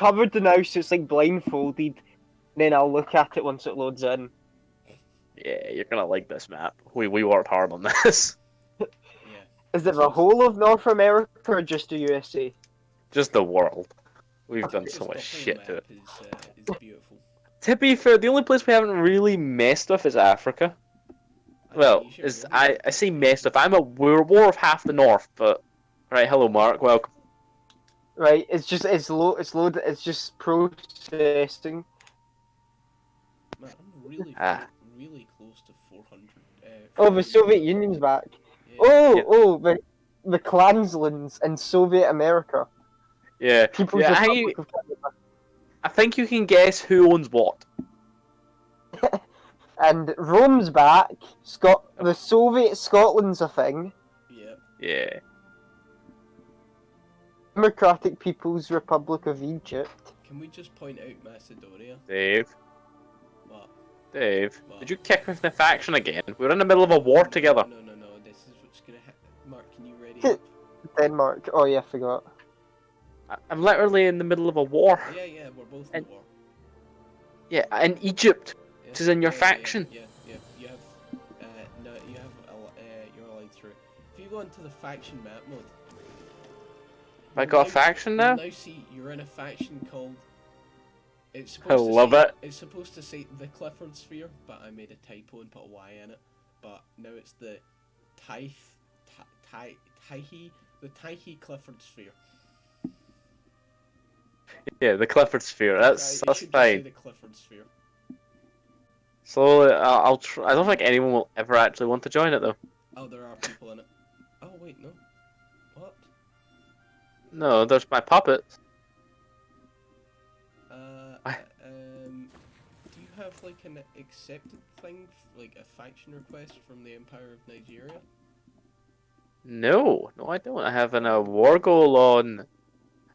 covered now, so it's like blindfolded. Then I'll look at it once it loads in. Yeah, you're gonna like this map. We worked hard on this. Yeah. Is it the whole of North America or just the USA? Just the world. We've done Just so much the whole shit to map it. is beautiful. To be fair, the only place we haven't really messed with is Africa. Well, You should is go. I say messed with. We're war of half the north, but right. Hello, Mark. Welcome. Right, it's loaded. It's just processing. Man, I'm really Ah, really close to 400. Oh, the Soviet Union's back. Yeah. yeah, The Klanslands in Soviet America. yeah, People's yeah. Republic of Canada. I think you can guess who owns what. And Rome's back. The Soviet Scotland's a thing. Yeah. Yeah. Democratic People's Republic of Egypt. Can we just point out Macedonia? Dave. What? Dave, What? did you kick me from the faction again? We're in the middle of a war together. No. This is what's gonna happen. Mark, can you ready up? Denmark. Oh yeah, I forgot. I'm literally in the middle of a war. Yeah. We're both in war. Yeah, in Egypt, Yeah. which is in your faction. Yeah. You have. No, you have. You're allied through. If you go into the faction map mode. Have I got a faction now? You'll now see you're in a faction called. It's I supposed to love say, it. It's supposed to say the Clifford Sphere, but I made a typo and put a Y in it. But now it's the Taihi Clifford Sphere. Yeah, the Clifford Sphere. That's It should just say fine. the Clifford Sphere. Slowly, I'll try. I don't think anyone will ever actually want to join it though. Oh, there are people in it. Oh wait, no. What? No, there's my puppets. Do you have like an accepted thing, like a faction request from the Empire of Nigeria? No, I don't. I have a war goal on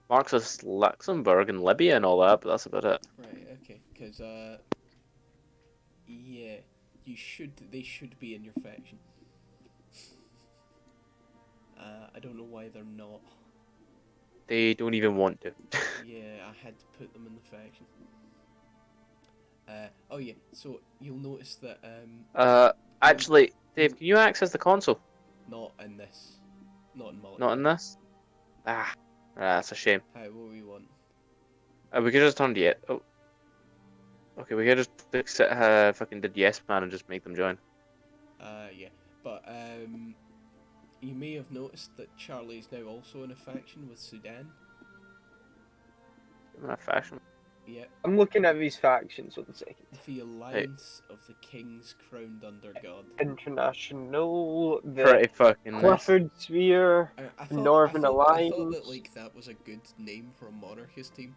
Marxist Luxembourg and Libya and all that, but that's about it. Right. Okay. Because yeah, They should be in your faction. I don't know why they're not. They don't even want to. Yeah, I had to put them in the faction. Oh yeah, so you'll notice that Actually, Dave, can you access the console? not in this, not in multiplayer. Not in this? That's a shame. Hi, what do you want? We could just turn the it. Oh. Okay, we could just fix it, fucking did yes man and just make them join. Yeah, but you may have noticed that Charlie is now also in a faction with Sudan. In that fashion. Yeah. I'm looking at these factions. 1 second. The Alliance of the Kings Crowned Under God. International. Pretty The fucking nice. Clifford Sphere. Northern Alliance. I thought that like that was a good name for a monarchist team.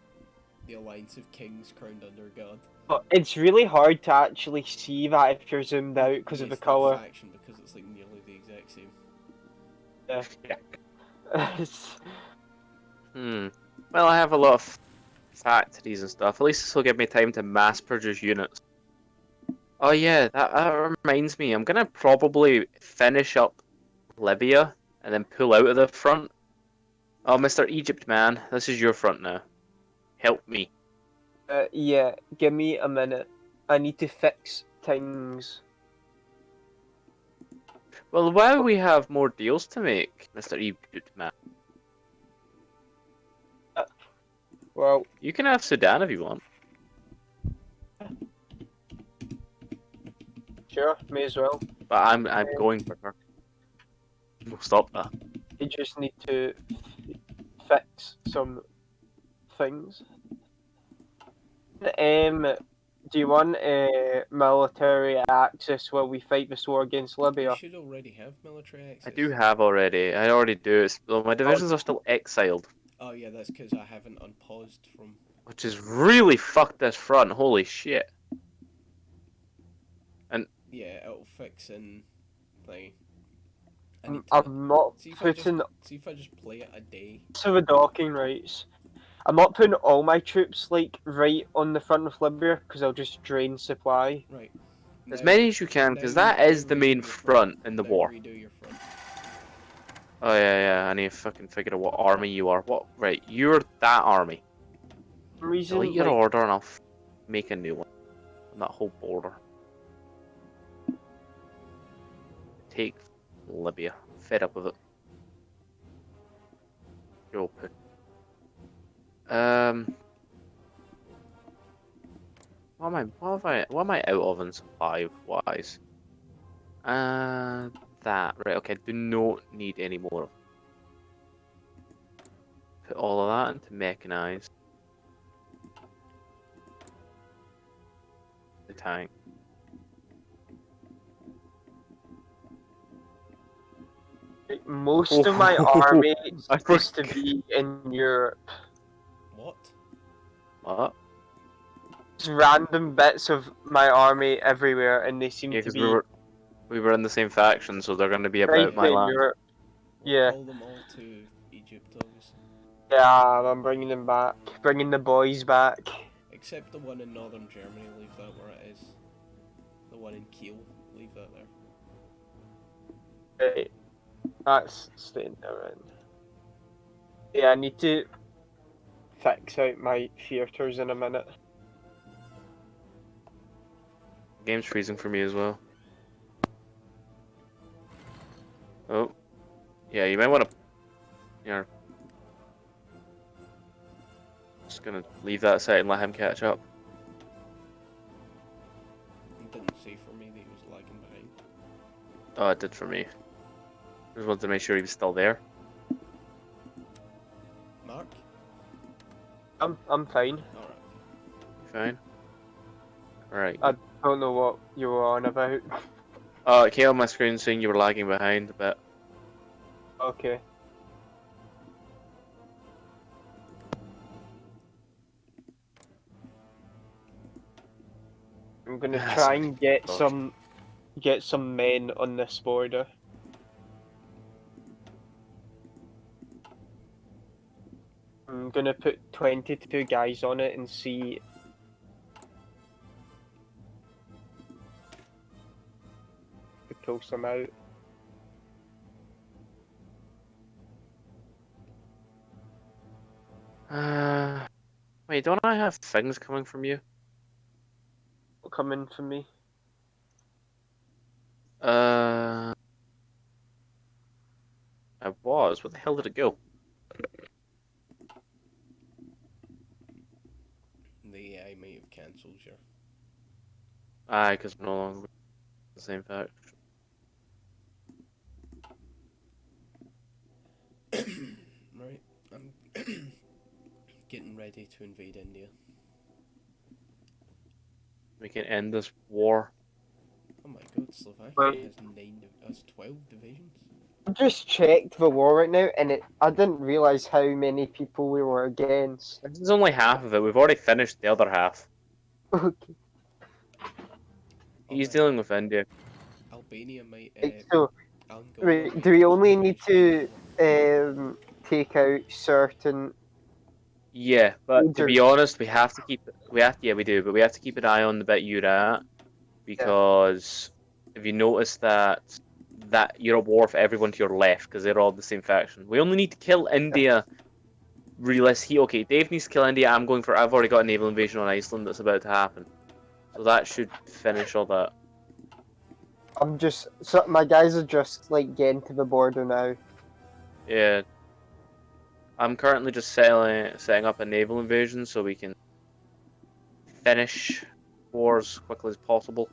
The Alliance of Kings Crowned Under God. But it's really hard to actually see that if you're zoomed out because of the colour. Faction because it's like nearly the exact same. Yeah. Well, I have a lot of factories and stuff. At least this will give me time to mass produce units. Oh yeah, that reminds me. I'm gonna probably finish up Libya and then pull out of the front. Oh, Mr. Egypt man, this is your front now. Help me. Yeah, give me a minute. I need to fix things. Well, why do we have more deals to make, Mr. Egypt man? Well, You can have Sudan if you want. sure, may as well. But I'm going for her. We'll stop that. You just need to fix some things. Do you want military access while we fight this war against Libya? You should already have military access. I do have already. I already do. Well, my divisions are still exiled. Oh yeah, that's because I haven't unpaused from. Which is really fucked this front. Holy shit. And yeah, it'll fix in thing. I'm not see putting if I just play it a day. to the docking rights. I'm not putting all my troops like right on the front of Libya because I'll just drain supply. Right. as many as you can, because that is the main front in the war. Redo your front. Oh yeah, I need to fucking figure out what army you are. What? Right, you're that army. some reason, Delete your like, order and I'll make a new one on that whole border. Take Libya. Fed up with it. You're open. What am I out of in supply wise? That right. Okay, do not need any more of. Put all of that into mechanized. The tank. most of my army is I supposed to be in Europe. What? What? There's random bits of my army everywhere, and they seem Yeah, to because be we were in the same faction, so they're going to be right about my in land. Europe. We'll Yeah. call them all to Egypt, obviously. Yeah, I'm bringing them back. Bringing the boys back. Except the one in northern Germany, leave that where it is. The one in Kiel, leave that there. Right. That's staying there. Yeah, I need to fix out my theatres in a minute. Game's freezing for me as well. Oh, yeah, you might want to. Yeah, just gonna leave that aside and let him catch up. It didn't say for me that he was lagging behind. Oh, it did for me. Just wanted to make sure he was still there. Mark? I'm fine. Alright. Fine. Right. I don't know what you were on about. Oh, it came on my screen saying you were lagging behind a bit. Okay. I'm gonna Ah, try sorry. and get Gosh. some men on this border. I'm gonna put 22 guys on it and see if we pull some out. Wait, don't I have things coming from you? Coming for me. I was. Where the hell did it go? The AI might have cancelled your. Aye, because we're no longer the same fact. Right. I'm getting ready to invade India. We can end this war. Oh my god, Slovakia Well- has 12 divisions. I just checked the war right now, and I didn't realize how many people we were against. This is only half of it. We've already finished the other half. Okay. He's Alright. dealing with India. Albania might. So, Angola wait, might do we have some only need divisions to as take out certain Yeah, but to be soldiers? honest, yeah, we do, but we have to keep an eye on the bit you're at because if you notice that you're at war for everyone to your left because they're all the same faction. We only need to kill India. Okay, Dave needs to kill India. I've already got a naval invasion on Iceland that's about to happen, so that should finish all that. My guys are just like getting to the border now. Yeah, I'm currently just setting up a naval invasion so we can finish wars as quickly as possible.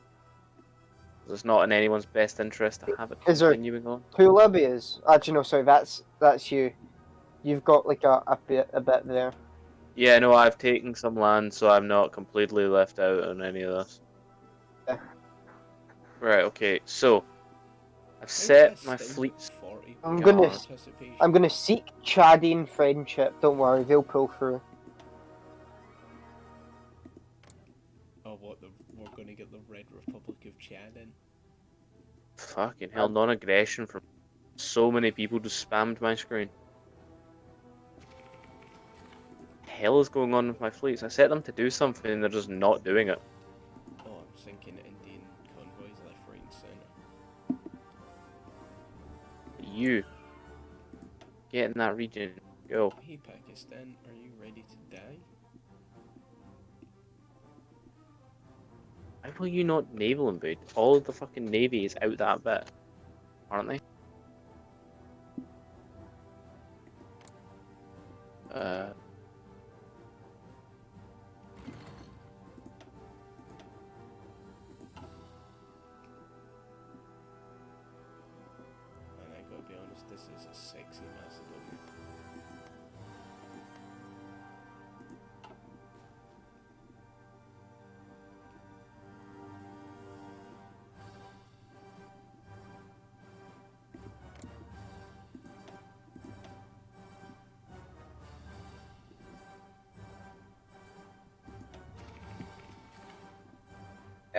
It's not in anyone's best interest to have it Is there continuing on. 2 Libyas? Actually, no, sorry, that's you. You've got like a bit there. Yeah, no, I've taken some land, so I'm not completely left out on any of this. Yeah. Right, okay, so I've How set fast my is fleets. I'm Come gonna on. I'm gonna seek Chadian friendship. Don't worry, they'll pull through. Oh, we're gonna get the Red Republic of Chad in. Fucking hell, non-aggression from so many people just spammed my screen. Hell is going on with my fleets? I set them to do something and they're just not doing it. Oh, I'm sinking Indian convoys left, right, and centre. You get in that region. Go. Hey, Pakistan, are you ready to die? Why will you not naval invade? All of the fucking navy is out that bit, aren't they? And I gotta be honest, this is a sexy Macedonia.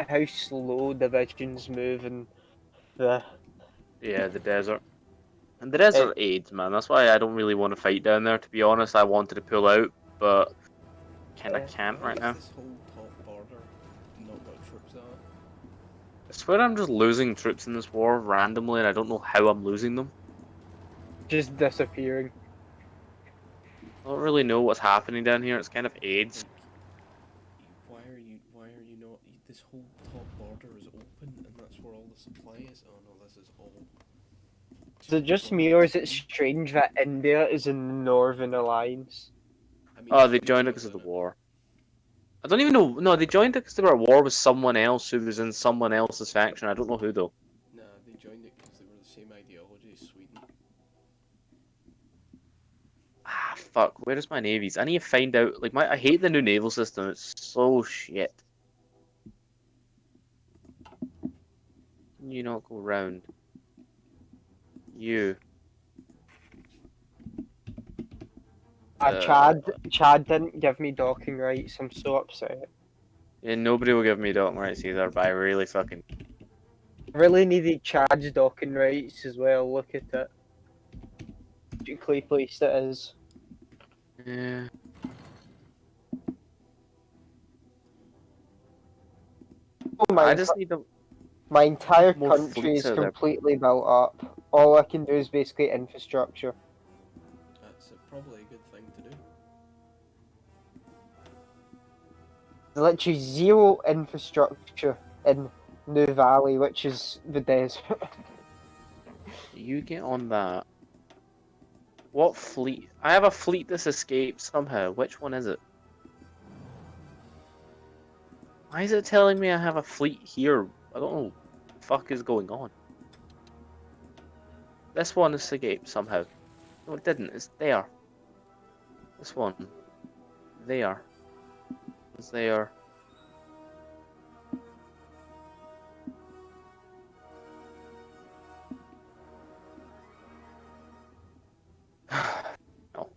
How slow divisions move and the Yeah, the desert. And the desert aids, man. That's why I don't really want to fight down there. To be honest, I wanted to pull out, but kind of can't Why right is now. this whole top border not got troops on it? I swear I'm just losing troops in this war randomly, and I don't know how I'm losing them. just disappearing. I don't really know what's happening down here. It's kind of AIDS. Like, why are you not? This whole top border is open, and that's where all the supply is. Oh no, this is all. Is it just me or is it strange that India is in the Northern Alliance? I mean, Oh, they joined it Sweden's because of the in it. war. I don't even know. No, they joined it because they were at war with someone else who was in someone else's faction. I don't know who though. Nah, they joined it because they were the same ideology as Sweden. Ah, fuck. Where is my navies? I need to find out. Like I hate the new naval system. It's so shit. Can you not go round? You. Uh, Chad didn't give me docking rights. I'm so upset. yeah, nobody will give me docking rights either, but I really fucking. Really needed Chad's docking rights as well. Look at it. Strategically placed it is. Yeah. Oh, I just need to my entire more country fleets is out there. completely built up. All I can do is basically infrastructure. That's probably a good thing to do. There's literally zero infrastructure in New Valley, which is the desert. You get on that. What fleet? I have a fleet that's escaped somehow. Which one is it? Why is it telling me I have a fleet here? I don't know what the fuck is going on. This one escaped somehow. No, it didn't. It's there. This one. There. It's there. No.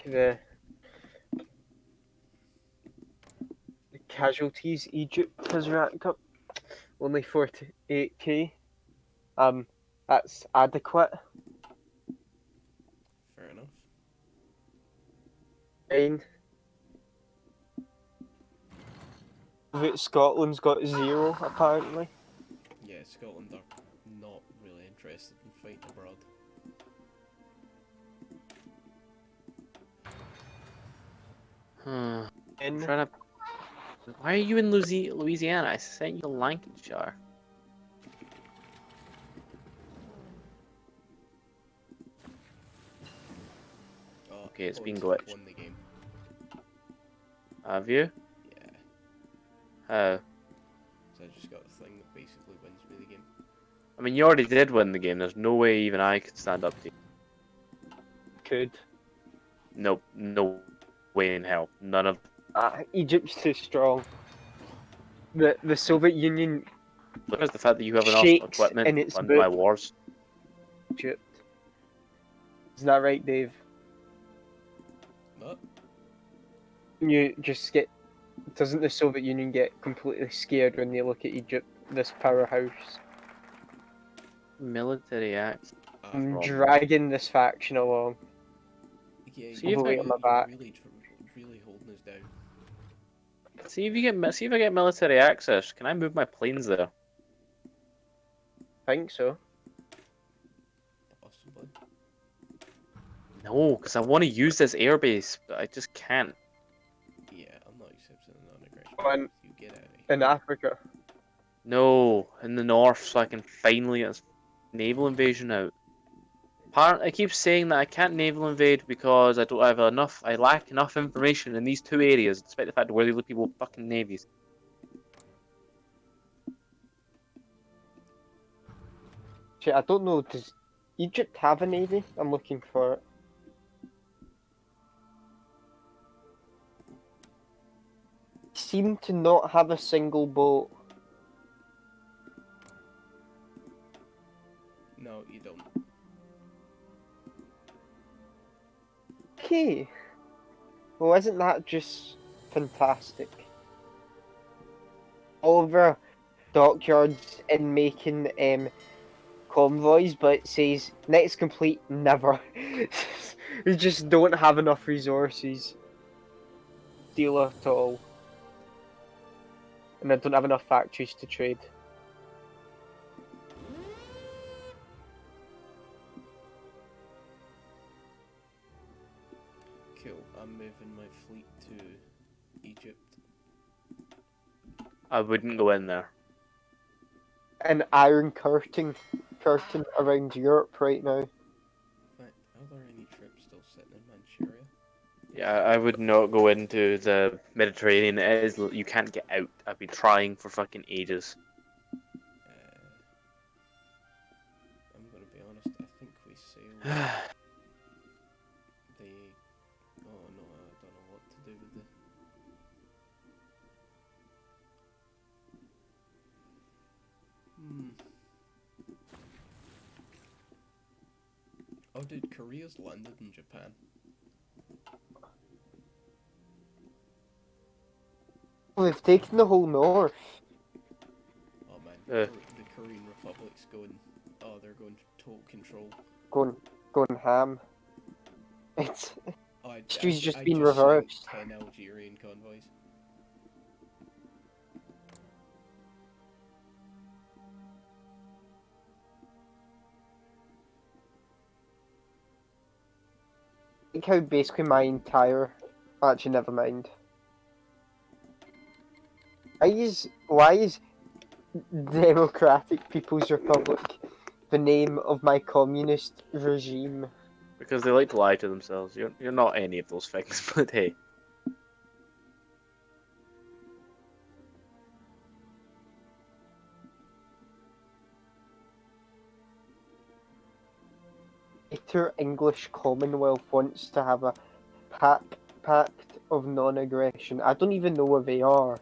the casualties Egypt has racked up. Only 48k. That's adequate. Fair enough. Fine. But Scotland's got 0 apparently. Yeah, Scotland are not really interested in fighting abroad. Hmm. In Trying to. Why are you in Louisiana? I sent you to Lancashire. Oh, Okay, it's been Points glitched. won the game. Have you? Yeah, How? so I just got a thing that basically wins me the game. I mean, you already did win the game. There's no way even I could stand up to you. could. Nope, no way in hell. None of. Egypt's too strong. The Soviet Union Look at the fact that you have enough shakes equipment in to its fund my boots. wars. Egypt. Isn't that right, Dave? What? You just get. Doesn't the Soviet Union get completely scared when they look at Egypt, this powerhouse? Military acts. I'm Problem. dragging this faction along. Yeah, See if I- you're back. really holding us down. See if I get military access. Can I move my planes there? I think so. Possibly. No, because I want to use this airbase, but I just can't. Yeah, I'm not accepting a non-aggression. On- You get out of here. In Africa. No, in the north, so I can finally get this naval invasion out. I keep saying that I can't naval invade because I don't have enough. I lack enough information in these two areas, despite the fact that we're the only people with fucking navies. Shit, I don't know. Does Egypt have a navy? I'm looking for it. Seem to not have a single boat. No, you don't. Okay. Well, isn't that just fantastic? All of our dockyards in making convoys, but it says next complete never. We just don't have enough resources. Deal at all. And I don't have enough factories to trade. Cool. I'm moving my fleet to Egypt. I wouldn't go in there. An iron curtain around Europe right now. In fact, are there any troops still sitting in Manchuria? Yeah, I would not go into the Mediterranean. It is, you can't get out. I've been trying for fucking ages. I'm gonna be honest. I think we sailed the. Oh no, I don't know what to do with the. Hmm. Oh, dude, Korea's landed in Japan. We've taken the whole north. Oh man, Uh. the Korean Republic's going. Oh, they're going total control. Going ham. It's Oh, history's just I been just sank reversed. 10 Algerian convoys. Think how basically my entire. Actually, never mind. Why is Democratic People's Republic the name of my communist regime? Because they like to lie to themselves. You're not any of those things, but hey. Later English Commonwealth wants to have a pact of non-aggression. I don't even know where they are.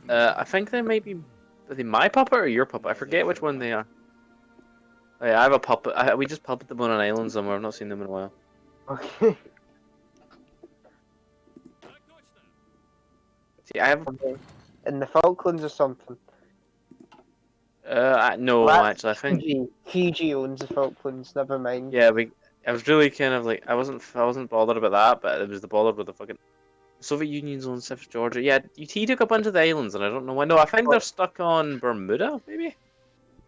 I think they might be. Are they my puppet or your puppet? I No, forget they're which your one they are. Oh, yeah, I have a puppet. We just puppet them on an island somewhere. I've not seen them in a while. Okay. See, I have. In the Falklands or something. No, Well, actually, I that's think. Fiji. Fiji owns the Falklands. Never mind. Yeah, I was really kind of like, I wasn't bothered about that, but it was the bothered with the fucking Soviet Union's on South Georgia. Yeah, he took a bunch of the islands, and I don't know why. No, I think they're stuck on Bermuda, maybe.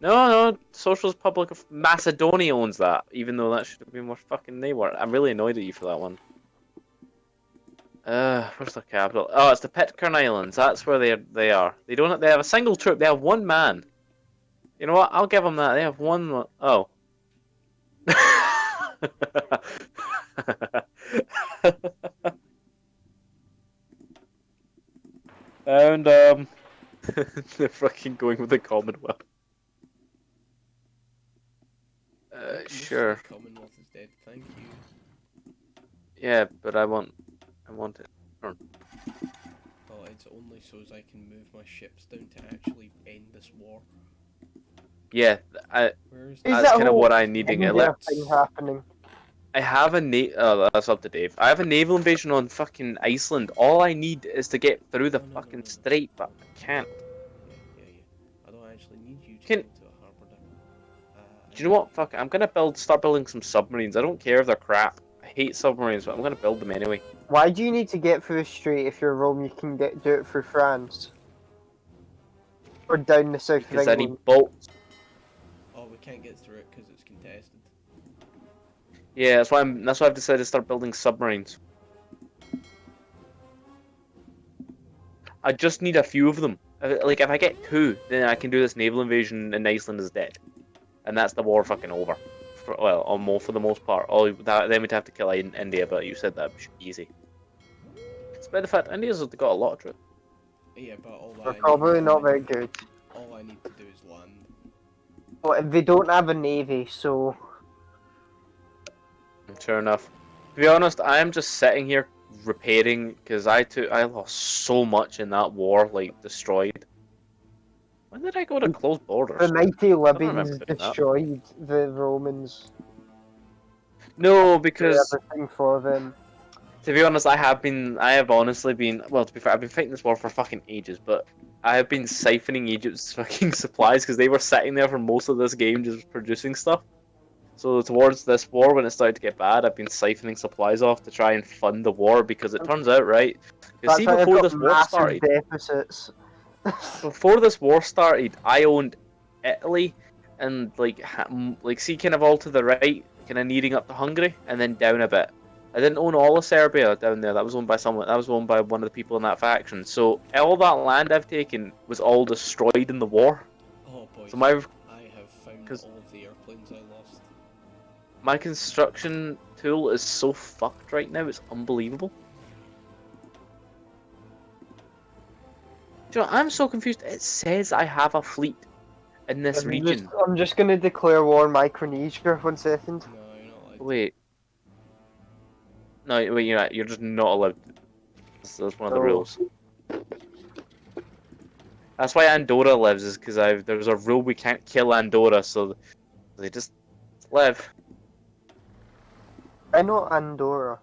No, Socialist Republic of Macedonia owns that, even though that should have been more fucking they were. I'm really annoyed at you for that one. Where's the capital? Oh, it's the Pitcairn Islands. That's where they are. They don't. They have a single troop. They have one man. You know what? I'll give them that. They have one. Oh. And they're fucking going with the Commonwealth. Most Sure. of the Commonwealth is dead. Thank you. Yeah, but I want it. Oh, it's only so as I can move my ships down to actually end this war. Yeah, Is that's that kind of whole what I'm needing. India thing happening? I have a that's up to Dave. I have a naval invasion on fucking Iceland. All I need is to get through the fucking strait, but I can't. Yeah. I don't actually need you to Can go to a harbour now. Do you know what? Fuck it. I'm gonna start building some submarines. I don't care if they're crap. I hate submarines, but I'm gonna build them anyway. Why do you need to get through the strait if you're Rome? You can do it through France or down the south Because of I need England. bolts. Oh, we can't get through it because it's contested. Yeah, that's why I've decided to start building submarines. I just need a few of them. Like if I get two, then I can do this naval invasion and Iceland is dead, and that's the war fucking over. For the most part. Then we'd have to kill India, but you said that should be easy. Despite the fact India's got a lot of troops. Yeah, but They're probably not very good. All I need to do is land. But they don't have a navy, so Sure enough. To be honest, I am just sitting here repairing because I lost so much in that war, like destroyed. When did I go to close borders? the mighty I don't remember Libyans doing that. destroyed the Romans. No, because Everything for them. to be honest, I have honestly been, well, to be fair, I've been fighting this war for fucking ages, but I have been siphoning Egypt's fucking supplies because they were sitting there for most of this game just producing stuff. So towards this war, when it started to get bad, I've been siphoning supplies off to try and fund the war because it turns out, right? Because That's see, why they've before got this war massive started, deficits. I owned Italy and like see kind of all to the right, kind of needing up to Hungary, and then down a bit. I didn't own all of Serbia down there. That was owned by someone. That was owned by one of the people in that faction. So all that land I've taken was all destroyed in the war. Oh boy, So my I have found all of the airplanes I lost. my construction tool is so fucked right now. It's unbelievable. Do you know, I'm so confused. It says I have a fleet in this region. I'm just gonna declare war on Micronesia. 1 second. No, you're not allowed. Wait. No, wait, you're not. You're just not allowed. That's one of the No. rules. That's why Andorra lives, is because there's a rule we can't kill Andorra, so they just live. I know Andorra.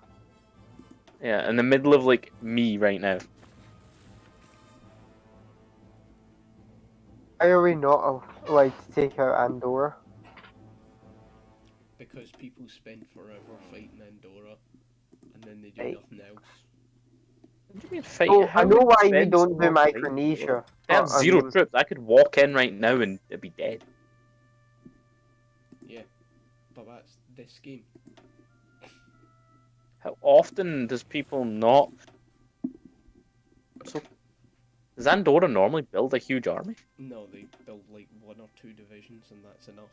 Yeah, in the middle of like me right now. Why are we not allowed to take out Andorra? Because people spend forever fighting Andorra, and then they do Right. nothing else. What do you mean fight? Oh, How I know would why we spend don't so do long fighting Micronesia. Andorra? They have but, I zero mean, troops. I could walk in right now and it'd be dead. Yeah, but that's this game. How often does people not? So, does Andorra normally build a huge army? No, they build like 1 or 2 divisions, and that's enough.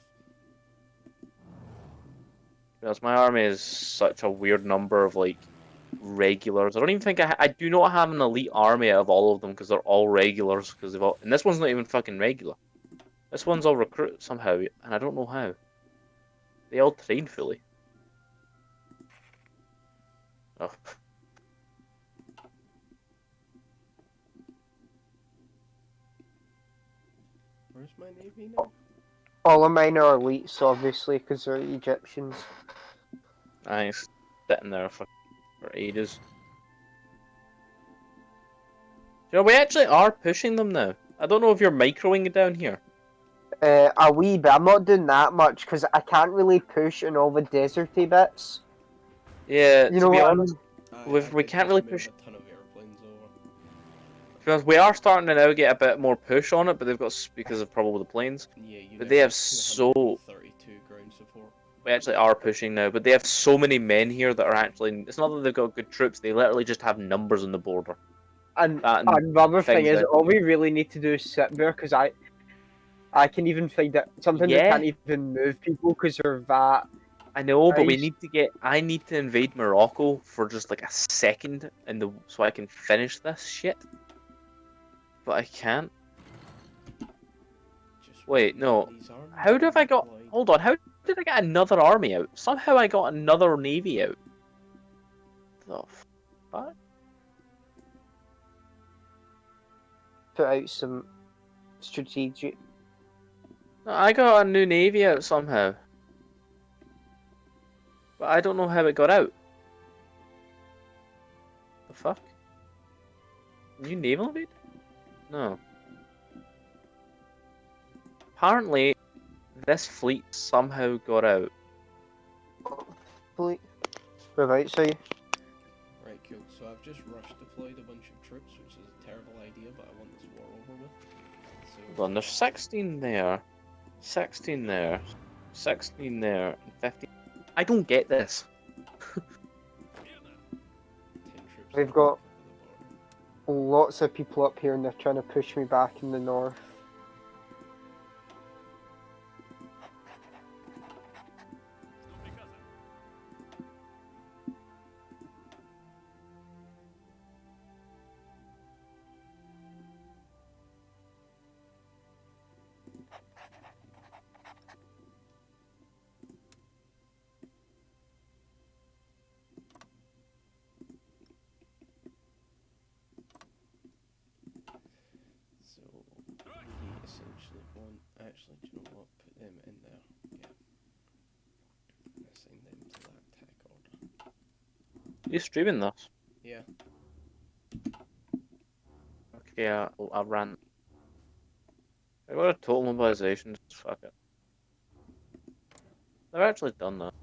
Because my army is such a weird number of like regulars. I don't even think I do not have an elite army out of all of them because they're all regulars. Because and this one's not even fucking regular. This one's all recruit somehow, and I don't know how. They all train fully. Oh. Where's my navy now? all of mine are elites, obviously, because they're Egyptians. Nice. Sitting there for ages. You know, we actually are pushing them now. I don't know if you're microing it down here. A wee bit. I'm not doing that much because I can't really push in all the deserty bits. Yeah, You to know be what I mean? honest, I we did can't just really move push. a ton of airplanes over. Because we are starting to now get a bit more push on it, but they've got because of probably the planes. Yeah, you But now they have have so 232 ground support. we actually are pushing now, but they have so many men here that are actually. It's not that they've got good troops; they literally just have numbers on the border. And, That and and the other thing things is, out. all we really need to do is sit there because I can even find that sometimes I Yeah, can't even move people because they're that I know, but we nice. need to get. I need to invade Morocco for just like a second, so I can finish this shit. But I can't. Just Wait, waiting for no. these armies How to did I got? deploy. Hold on. How did I get another army out? Somehow I got another navy out. The fuck? Put out some strategic. No, I got a new navy out somehow, but I don't know how it got out. The fuck? New naval invade? No. Apparently, this fleet somehow got out. Fleet. Without, so Right, cool. So I've just rush deployed a bunch of troops, which is a terrible idea, but I want this war over with. So Hold on, there's 16 there, 16 there, 16 there, and 15. I don't get this. 10 troops we've on got top of the border. lots of people up here and they're trying to push me back in the north. So we essentially want. Actually, do you know what? Put them in there. Yeah. And assign them to that tech order. Are you streaming this? Yeah. Okay, I ran. I got a total mobilization. Just fuck it. They've actually done that.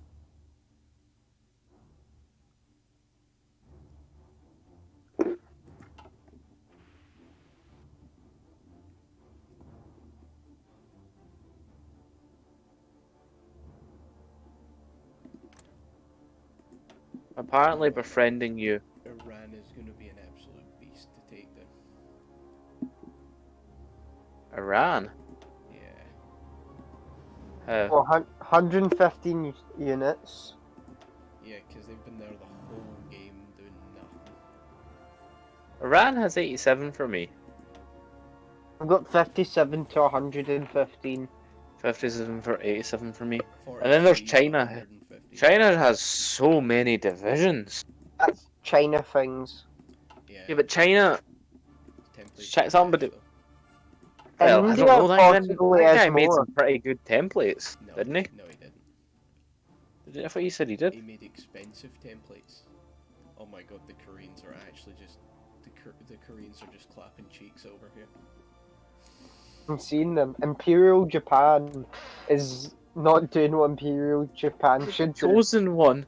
Apparently befriending you. Iran is going to be an absolute beast to take down. Iran? Yeah. How? Well, 115 units. Yeah, because they've been there the whole game doing nothing. Iran has 87 for me. I've got 57 to 115. 57 for 87 for me. And then there's 43 to China. 150. China has so many divisions. That's China things. Yeah. Yeah, but China. Templates are Somebody. trash though. Well, I don't India know. possibly That is guy made more. some pretty good templates, No, didn't he? no, he didn't. I thought you said he did. He made expensive templates. Oh my god, the Koreans are actually just the Koreans are just clapping cheeks over here. I'm seeing them. Imperial Japan is not doing what Imperial Japan The should do. chosen one.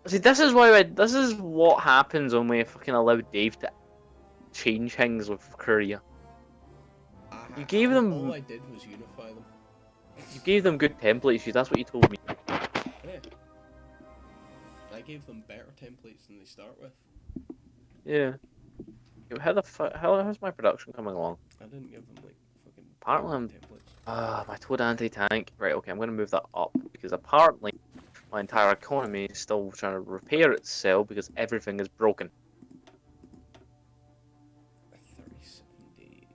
See, this is why. This is what happens when we fucking allow Dave to change things with Korea. You gave All them. I did was unify them. You gave them good templates. That's what you told me. Yeah. I gave them better templates than they start with. Yeah. How the fuck? How's my production coming along? I didn't give them like fucking Apparently, I'm. templates. My Toad anti-tank. Right. Okay. I'm gonna move that up because apparently my entire economy is still trying to repair itself because everything is broken. 37 days.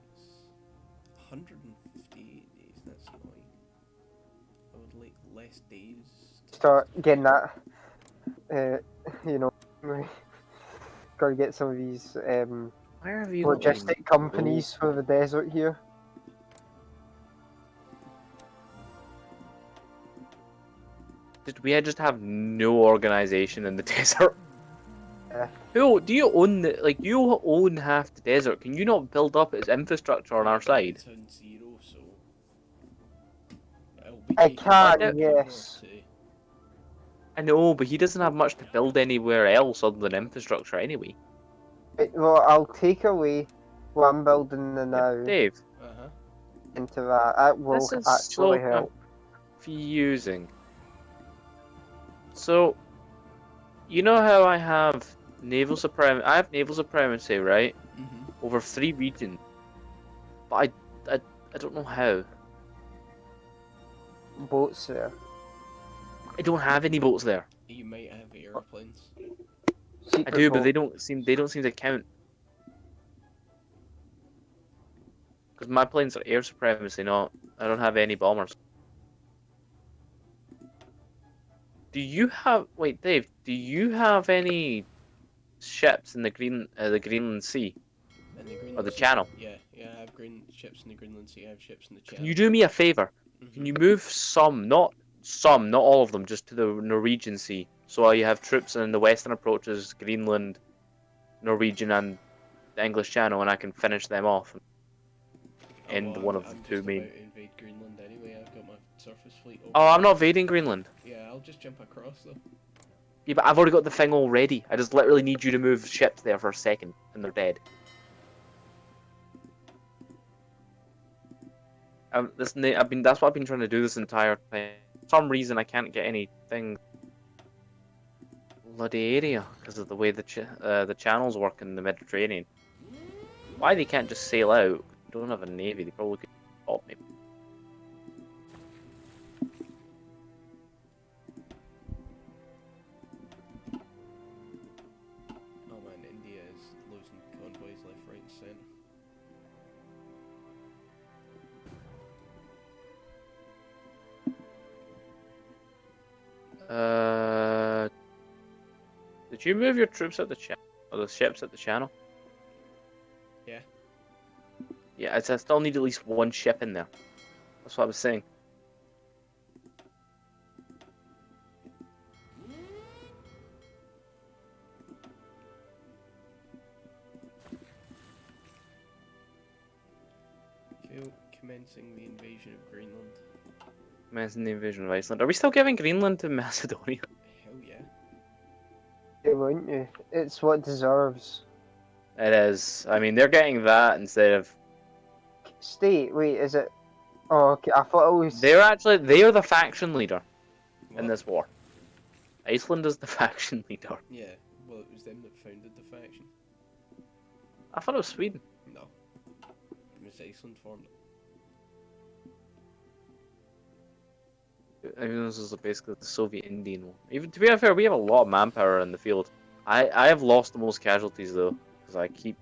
158 days, that's annoying. I would like less days. Start getting that. You know, gotta get some of these Where have you got like logistic companies for the desert here. Did we just have no organization in the desert? Who do you own? You own half the desert. Can you not build up its infrastructure on Yeah, our but side? it's on 0, so it'll be I taken by can, the governor yes. to. I know, but he doesn't have much to build anywhere else other than infrastructure anyway. Well, I'll take away what I'm building the Yeah, now Dave, Uh-huh. into that. That will this is so actually help. confusing. So, you know how I have naval supremacy? I have naval supremacy, right? Mm-hmm. Over 3 regions, but I don't know how. Boats there. I don't have any boats there. You might have airplanes. I Secret do, but boat. they don't seem to count because my planes are air supremacy. Not I don't have any bombers. Do you have wait, Dave? Do you have any ships in the Greenland Sea In the or Greenland the Sea? Channel? Yeah, I have green ships in the Greenland Sea, I have ships in the Can you Channel. do me a favor? Can Mm-hmm. you move some, not all of them, just to the Norwegian Sea? So you have troops in the western approaches, Greenland, Norwegian, and the English Channel, and I can finish them off and Oh, end well, one of the I'm two just about main. to invade Greenland anyway. I've got my surface fleet over Oh, I'm there. not invading Greenland. Yeah, I'll just jump across though. Yeah, but I've already got the thing already. I just literally need you to move ships there for a second, and they're dead. That's what I've been trying to do this entire time. For some reason, I can't get anything bloody area because of the way the channels work in the Mediterranean. Why they can't just sail out? They don't have a navy. They probably could stop me. Oh man, India is losing convoys left, right, and centre. Uh, did you move your troops at the channel or the ships at the channel? Yeah. Yeah, I still need at least one ship in there. That's what I was saying. Cool. Commencing the invasion of Greenland. Mention the invasion of Iceland. Are we still giving Greenland to Macedonia? Hell yeah. Yeah, wouldn't you? It's what it deserves. It is. I mean, they're getting that instead of. State, wait, is it? Oh, okay. I thought it was. They are the faction leader in What? this war. Iceland is the faction leader. Yeah. Well, it was them that founded the faction. I thought it was Sweden. No. It was Iceland formed it. I mean, this is basically the Soviet Indian one. Even to be fair, we have a lot of manpower in the field. I have lost the most casualties though, because I keep.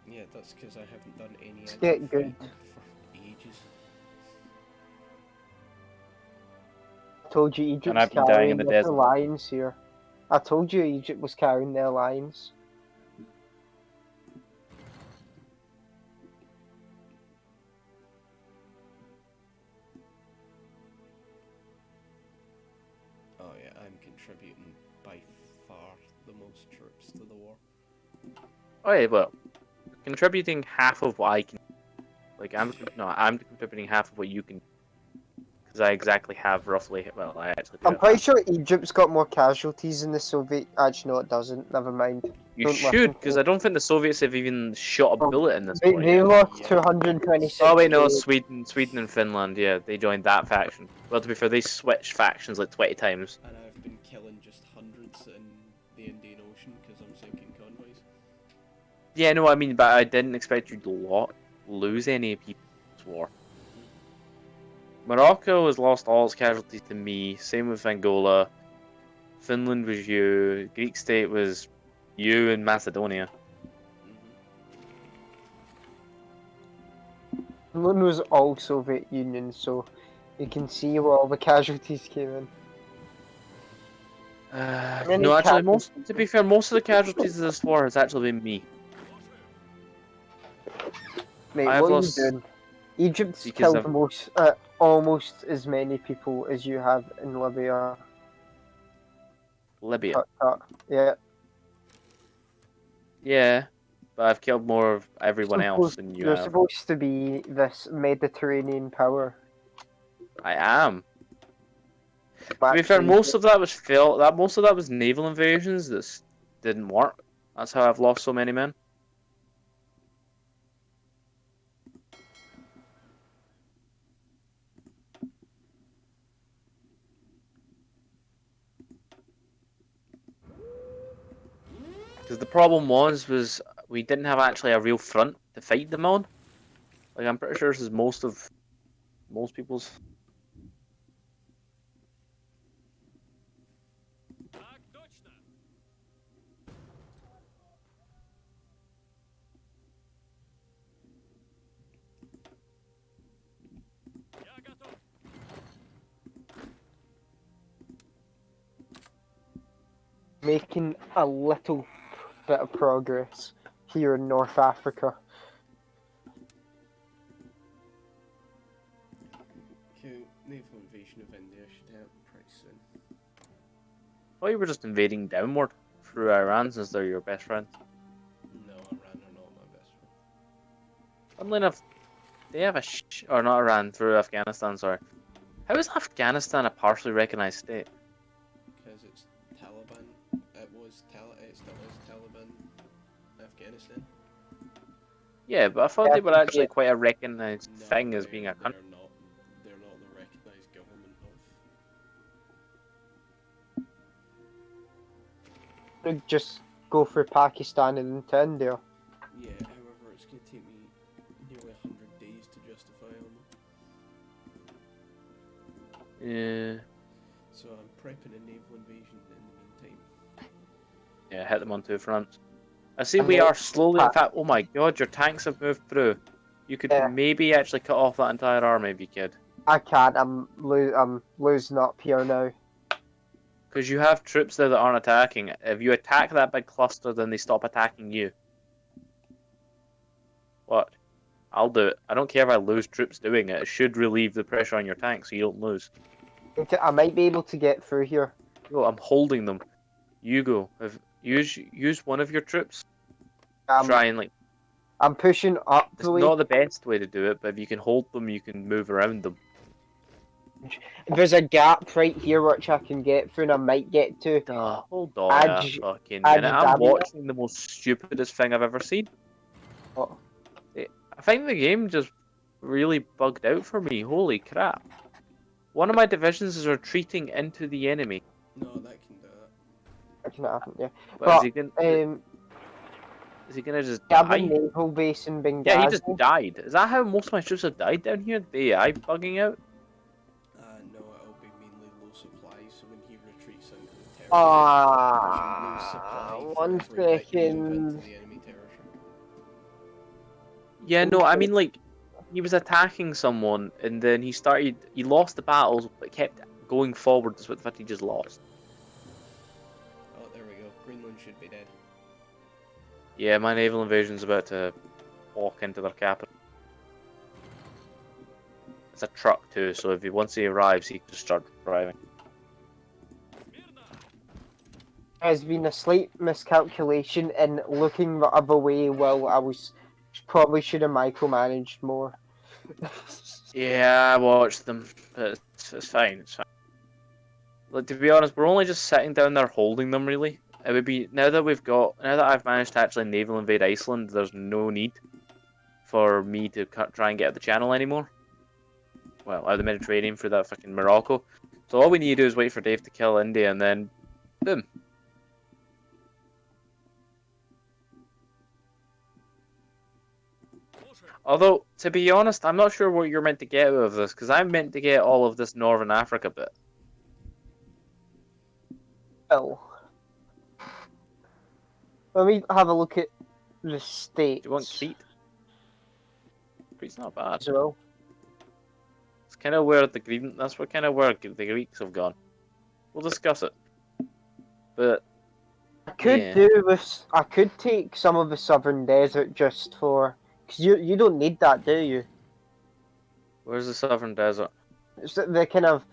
Yeah, that's because I haven't done any It's active getting fighting good. for ages. I told you And Egypt's I've been dying in carrying the the desert. alliance here. I told you Egypt was carrying the alliance. Oh yeah, I'm contributing by far the most troops to the war. Oh yeah, well, contributing half of what I can. I'm contributing half of what you can, because I exactly have roughly. Well, I actually do I'm have pretty half. sure Egypt's got more casualties than the Soviet. Actually, no, it doesn't. Never mind. You Don't listen should, to because me. I don't think the Soviets have even shot a Oh, bullet in this They, war they yet. lost Yeah. 226. Oh wait, no, Sweden and Finland. Yeah, they joined that faction. Well, to be fair, they switched factions like 20 times. And I've been killing just hundreds in the Indian Ocean because I'm sinking convoys. Yeah, no, I mean, but I didn't expect you to lose any people in this war. Morocco has lost all its casualties to me. Same with Angola. Finland was you. Greek state was you and Macedonia. Finland was all Soviet Union, so you can see where all the casualties came in. Many No, actually, casualties. to be fair, most of the casualties of this war has actually been me. Mate, I have what are you lost doing? Egypt's because killed of almost as many people as you have in Libya. Libya. Cut, cut. Yeah. Yeah, but I've killed more of everyone else than you You're have. supposed to be this Mediterranean power. I am. To be fair, Actually, most of that was naval invasions that didn't work. That's how I've lost so many men. Because the problem was we didn't have actually a real front to fight them on. Like I'm pretty sure this is most people's. making a little bit of progress here in North Africa. Okay, naval invasion of India should happen pretty soon. Oh, you were just invading downward through Iran since they're your best friends. No, Iran are not my best friend. Funnily enough, they have or not Iran through Afghanistan. Sorry, how is Afghanistan a partially recognized state? Because it's Taliban. It still is Taliban Afghanistan. Yeah, but I thought they were actually quite a recognized No, thing as being a they're country. not. They're not the recognised government of. Just go for Pakistan and into India. Yeah, however, it's going to take me nearly 100 days to justify on them. Yeah. So I'm prepping a naval invasion in the meantime. Yeah, hit them on two fronts. I see And we then are slowly. In fact, oh my god, your tanks have moved through. You could Yeah. maybe actually cut off that entire army if you could. I can't. I'm losing up here now. Because you have troops there that aren't attacking. If you attack that big cluster, then they stop attacking you. What? I'll do it. I don't care if I lose troops doing it. It should relieve the pressure on your tank so you don't lose. I might be able to get through here. Yo, I'm holding them. You go. Use one of your troops. Try and I'm pushing up it's the way. not the best way to do it, but if you can hold them, you can move around them. There's a gap right here which I can get through, and I might get to. Hold on a Aj fucking Aj minute. I'm Damia. watching the most stupidest thing I've ever seen. Oh, I think the game just really bugged out for me. Holy crap. One of my divisions is retreating into the enemy. No, that can do that. that can happen, yeah. But But is he gonna just I have a die? naval base in Yeah, he just Benghazi. died. Is that how most of my troops have died down here? The AI bugging out? No, it'll be mainly low supplies, so when he retreats into the territory, should lose supply for One every bit you move into second. the enemy territory. Yeah, no, I mean, like, he was attacking someone, and then he lost the battles, but kept going forward despite the fact he just lost. Oh, there we go. Greenland should be dead. Yeah, my naval invasion's about to walk into their capital. It's a truck too, so once he arrives, he can just start driving. There's been a slight miscalculation in looking the other way while I was probably should have micromanaged more. Yeah, I watched them, but it's fine. It's fine. Like, to be honest, we're only just sitting down there holding them. Really, it would be now that I've managed to actually naval invade Iceland. There's no need for me to try and get out the channel anymore. Well, out of the Mediterranean through that fucking Morocco. So all we need to do is wait for Dave to kill India, and then boom. Although, to be honest, I'm not sure what you're meant to get out of this, because I'm meant to get all of this Northern Africa bit. Oh. Let me have a look at the states. Do you want Crete? Crete's not bad. as well? It's kind of where that's where kind of where the Greeks have gone. We'll discuss it. But I could yeah. do with. I could take some of the southern desert just for. Cause you don't need that, do you? Where's the southern desert? It's the kind of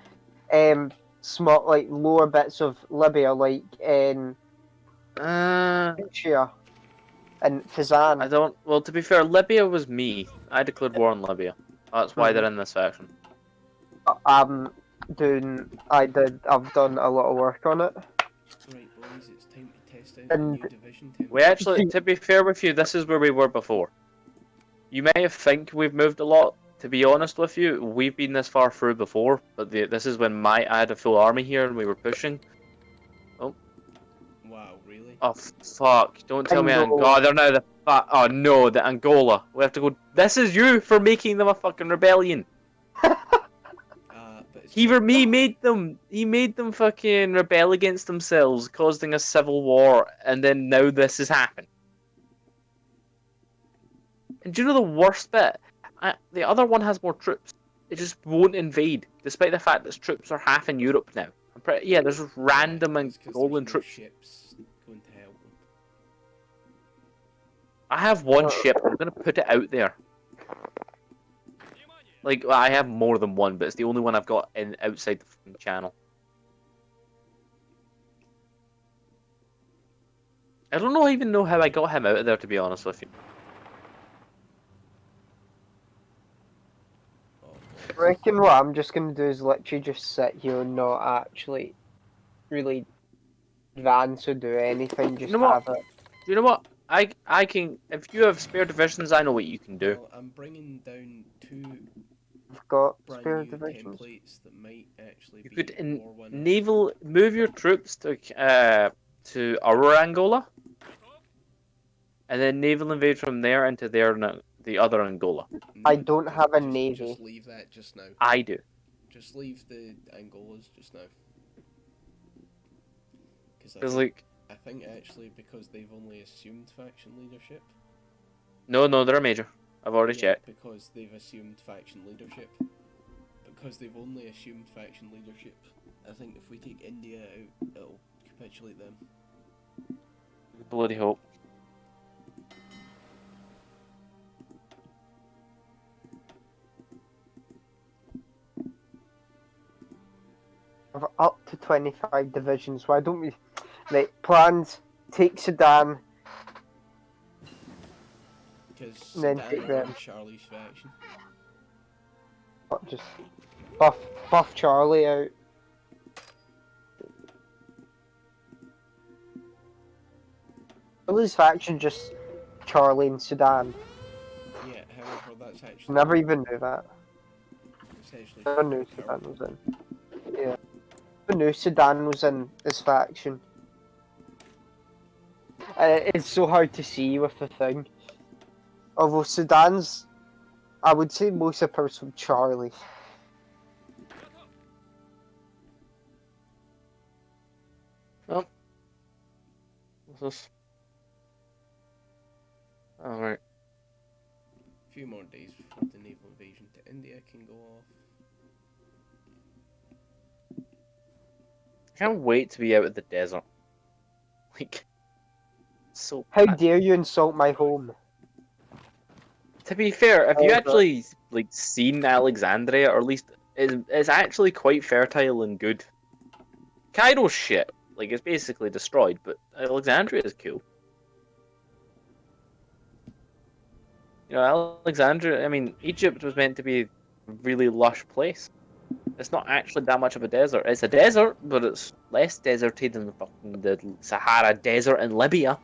small, like lower bits of Libya, like in Uh, Tunisia. And I Fazan. don't. Well, to be fair, Libya was me. I declared war on Libya. That's why they're in this faction. I'm doing. I've done a lot of work on it. Right, boys, it's time to test out the And new division We template. actually, to be fair with you, this is where we were before. You may think we've moved a lot. To be honest with you, we've been this far through before, but this is when I had a full army here and we were pushing. Oh, Wow, really? oh fuck! Don't tell me Angola. Angola. They're now the oh no, the Angola. We have to go. This is you for making them a fucking rebellion. But it's He not. or me made them. He made them fucking rebel against themselves, causing a civil war, and then now this has happened. And do you know the worst bit? The other one has more troops. It just won't invade, despite the fact that its troops are half in Europe now. Yeah, there's just random Yeah, it's 'cause there's Angolan no troops. ships going to help them. I have one ship. I'm gonna put it out there. Like, well, I have more than one, but it's the only one I've got in outside the fucking channel. I don't know even know how I got him out of there, to be honest with you. Oh, I reckon what I'm just gonna do is literally just sit here and not actually really advance or do anything. You Just know what? have it. Do you know what? I can. If you have spare divisions, I know what you can do. well, I'm bringing down two I've got brand spare new divisions. templates that might actually You be could war winners. naval move your troops to our Angola, and then naval invade from there into the other Angola. I No, don't have a navy. Just leave that just now. I do. Just leave the Angolas just now. Because It's like I think actually because they've only assumed faction leadership. no, they're a major. I've already checked. Because they've assumed faction leadership. Because they've only assumed faction leadership. I think if we take India out, it'll capitulate them. Bloody hope. I've up to 25 divisions. Why don't we? Right, plans. Take Sudan. Because And then Sudan take are them. in Charlie's faction. Just buff Charlie out. Charlie's faction just Charlie and Sudan. Yeah, however, that's actually. Never even knew that. It's actually. Never knew Sudan was in. Yeah. Never knew Sudan was in this faction. It's so hard to see with the thing. Although Sudan's, I would say most of it's from Charlie. Oh, what's this? All right. A few more days before the naval invasion to India can go off. I can't wait to be out of the desert. Like, so. How dare you insult my home? To be fair, if you Oh, actually like seen Alexandria, or at least it's actually quite fertile and good. Cairo's shit. Like, it's basically destroyed, but Alexandria is cool. You know, Alexandria. I mean, Egypt was meant to be a really lush place. It's not actually that much of a desert. It's a desert, but it's less deserty than the Sahara Desert in Libya.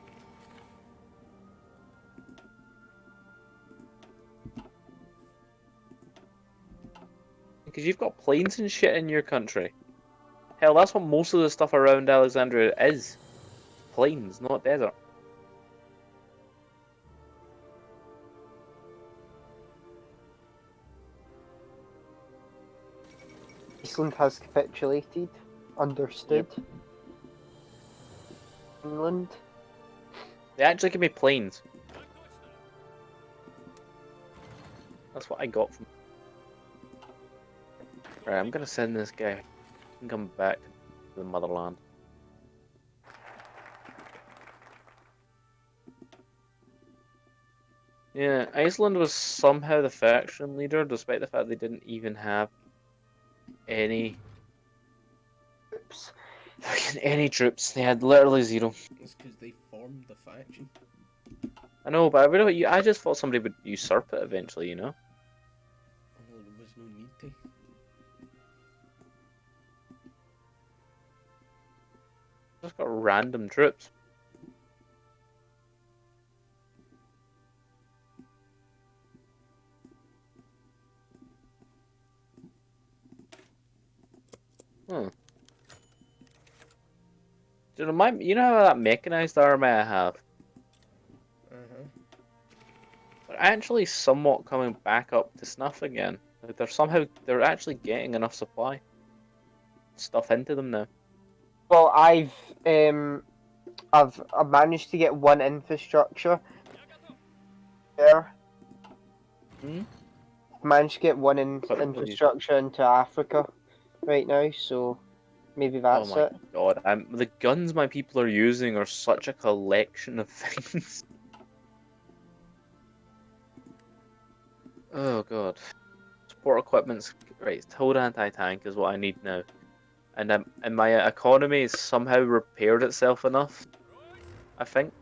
Because you've got plains and shit in your country. Hell, that's what most of the stuff around Alexandria is. Plains, not desert. Iceland has capitulated. Understood. Yep. England. They actually give me plains. That's what I got from. Right, I'm gonna send this guy. He can come back to the motherland. Yeah, Iceland was somehow the faction leader, despite the fact they didn't even have any Oops. any troops. They had literally zero. It's because they formed the faction. I know, but I just thought somebody would usurp it eventually, you know? Although there was no need to. Just got random troops. Hmm. You know how that mechanized army I have? They're actually somewhat coming back up to snuff again. Like they're actually getting enough supply stuff into them now. Well, I've managed to get one infrastructure there. Hmm? Managed to get one Please. infrastructure into Africa right now, so maybe Oh that's my it. god! The guns my people are using are such a collection of things. Oh god. Support equipment's right. Toad anti-tank is what I need now, and my economy has somehow repaired itself enough. I think.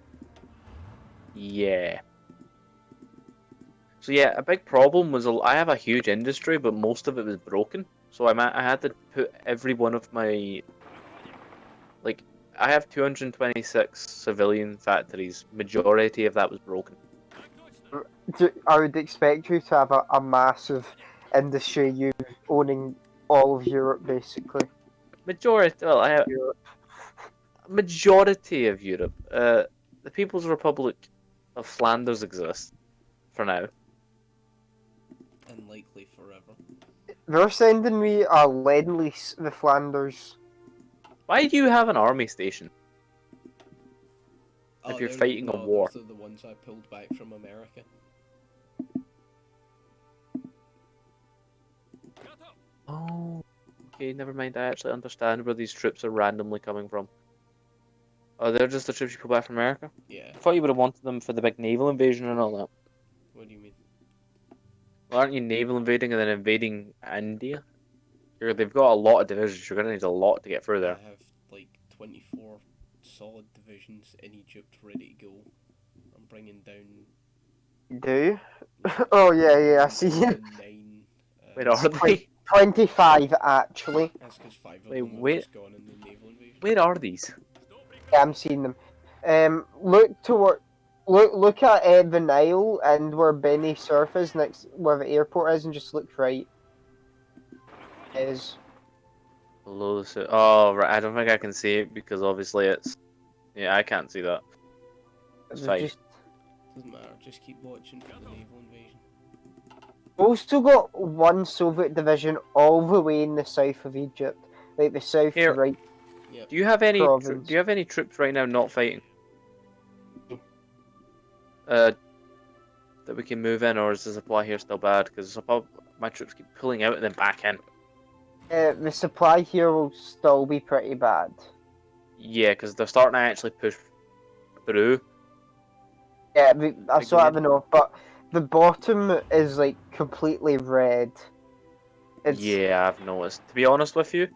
Yeah. So yeah, a big problem was I have a huge industry, but most of it was broken. So I had to put every one of my like I have 226 civilian factories. Majority of that was broken. I would expect you to have a massive industry, you owning all of Europe, basically. Well, I have Europe. majority of Europe. The People's Republic of Flanders exists for now. And likely forever. They're sending me a lend lease, the Flanders. Why do you have an army station if Oh, you're fighting a war? those are the ones I pulled back from America. Oh, okay, never mind. I actually understand where these troops are randomly coming from. Oh, they're just the troops you pull back from America? Yeah. I thought you would have wanted them for the big naval invasion and all that. What do you mean? Well, aren't you naval invading and then invading India? They've got a lot of divisions. You're going to need a lot to get through there. I have like 24 solid divisions in Egypt ready to go. I'm bringing down. Do you? Yeah, Oh, yeah, I I'm see. bringing down 9. Where are they? 25, actually. That's because 5 of Wait, them have where, just gone in the naval invasion. where are these? Yeah, I'm seeing them. Look toward, look at the Nile and where Benny Surf is next, where the airport is, and just look right. Is Below the... Oh, right. I don't think I can see it because obviously it's... Yeah, I can't see that. It's there's fine. just Doesn't matter, just keep watching for the naval invasion. also got one Soviet division all the way in the south of Egypt, like the south Here, right do you have any province. troops right now not fighting? Uh, that we can move in, or is the supply here still bad? Because my troops keep pulling out and then back in. The supply here will still be pretty bad. Yeah, because they're starting to actually push through Yeah, I saw it again. in the north, but the bottom is like completely red. It's Yeah, I've noticed. To be honest with you,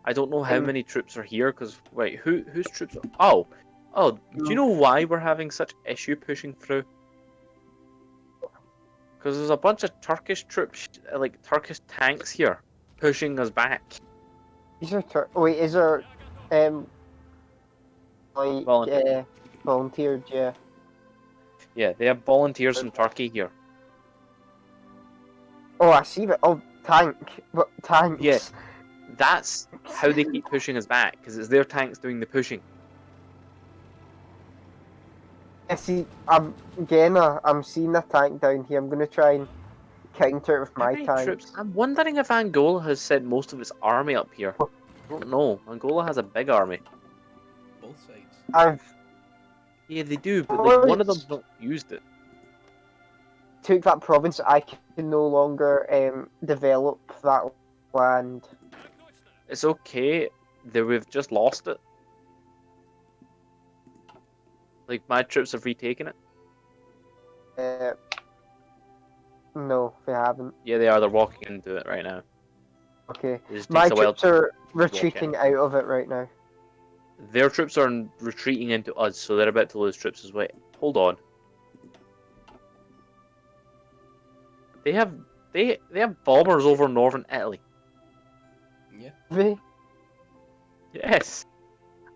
I don't know how um, many troops are here. Because wait, whose troops are? Oh, do you know why we're having such issue pushing through? Because there's a bunch of Turkish troops, like Turkish tanks here, pushing us back. these are wait, is there um like Volunteers. volunteered? Yeah. Yeah, they have volunteers from Turkey here. Oh, I see that. Oh, but Yeah, tanks. that's how they keep pushing us back, because it's their tanks doing the pushing. I see. I'm seeing a tank down here. I'm gonna try and counter it with How my many troops? tanks. I'm wondering if Angola has sent most of its army up here. I don't know. Angola has a big army. Both sides. I've Yeah, they do, but like one of always them's not used it. took that province. I can no longer develop that land. It's okay. We've just lost it. Like my troops have retaken it. Uh, no, they haven't. Yeah, they are. They're walking into it right now. Okay, It just my takes a while troops to are walk in. retreating out of it right now. Their troops are retreating into us, so they're about to lose troops as well. Hold on. They have they have bombers over northern Italy. Yeah. Really? Yes.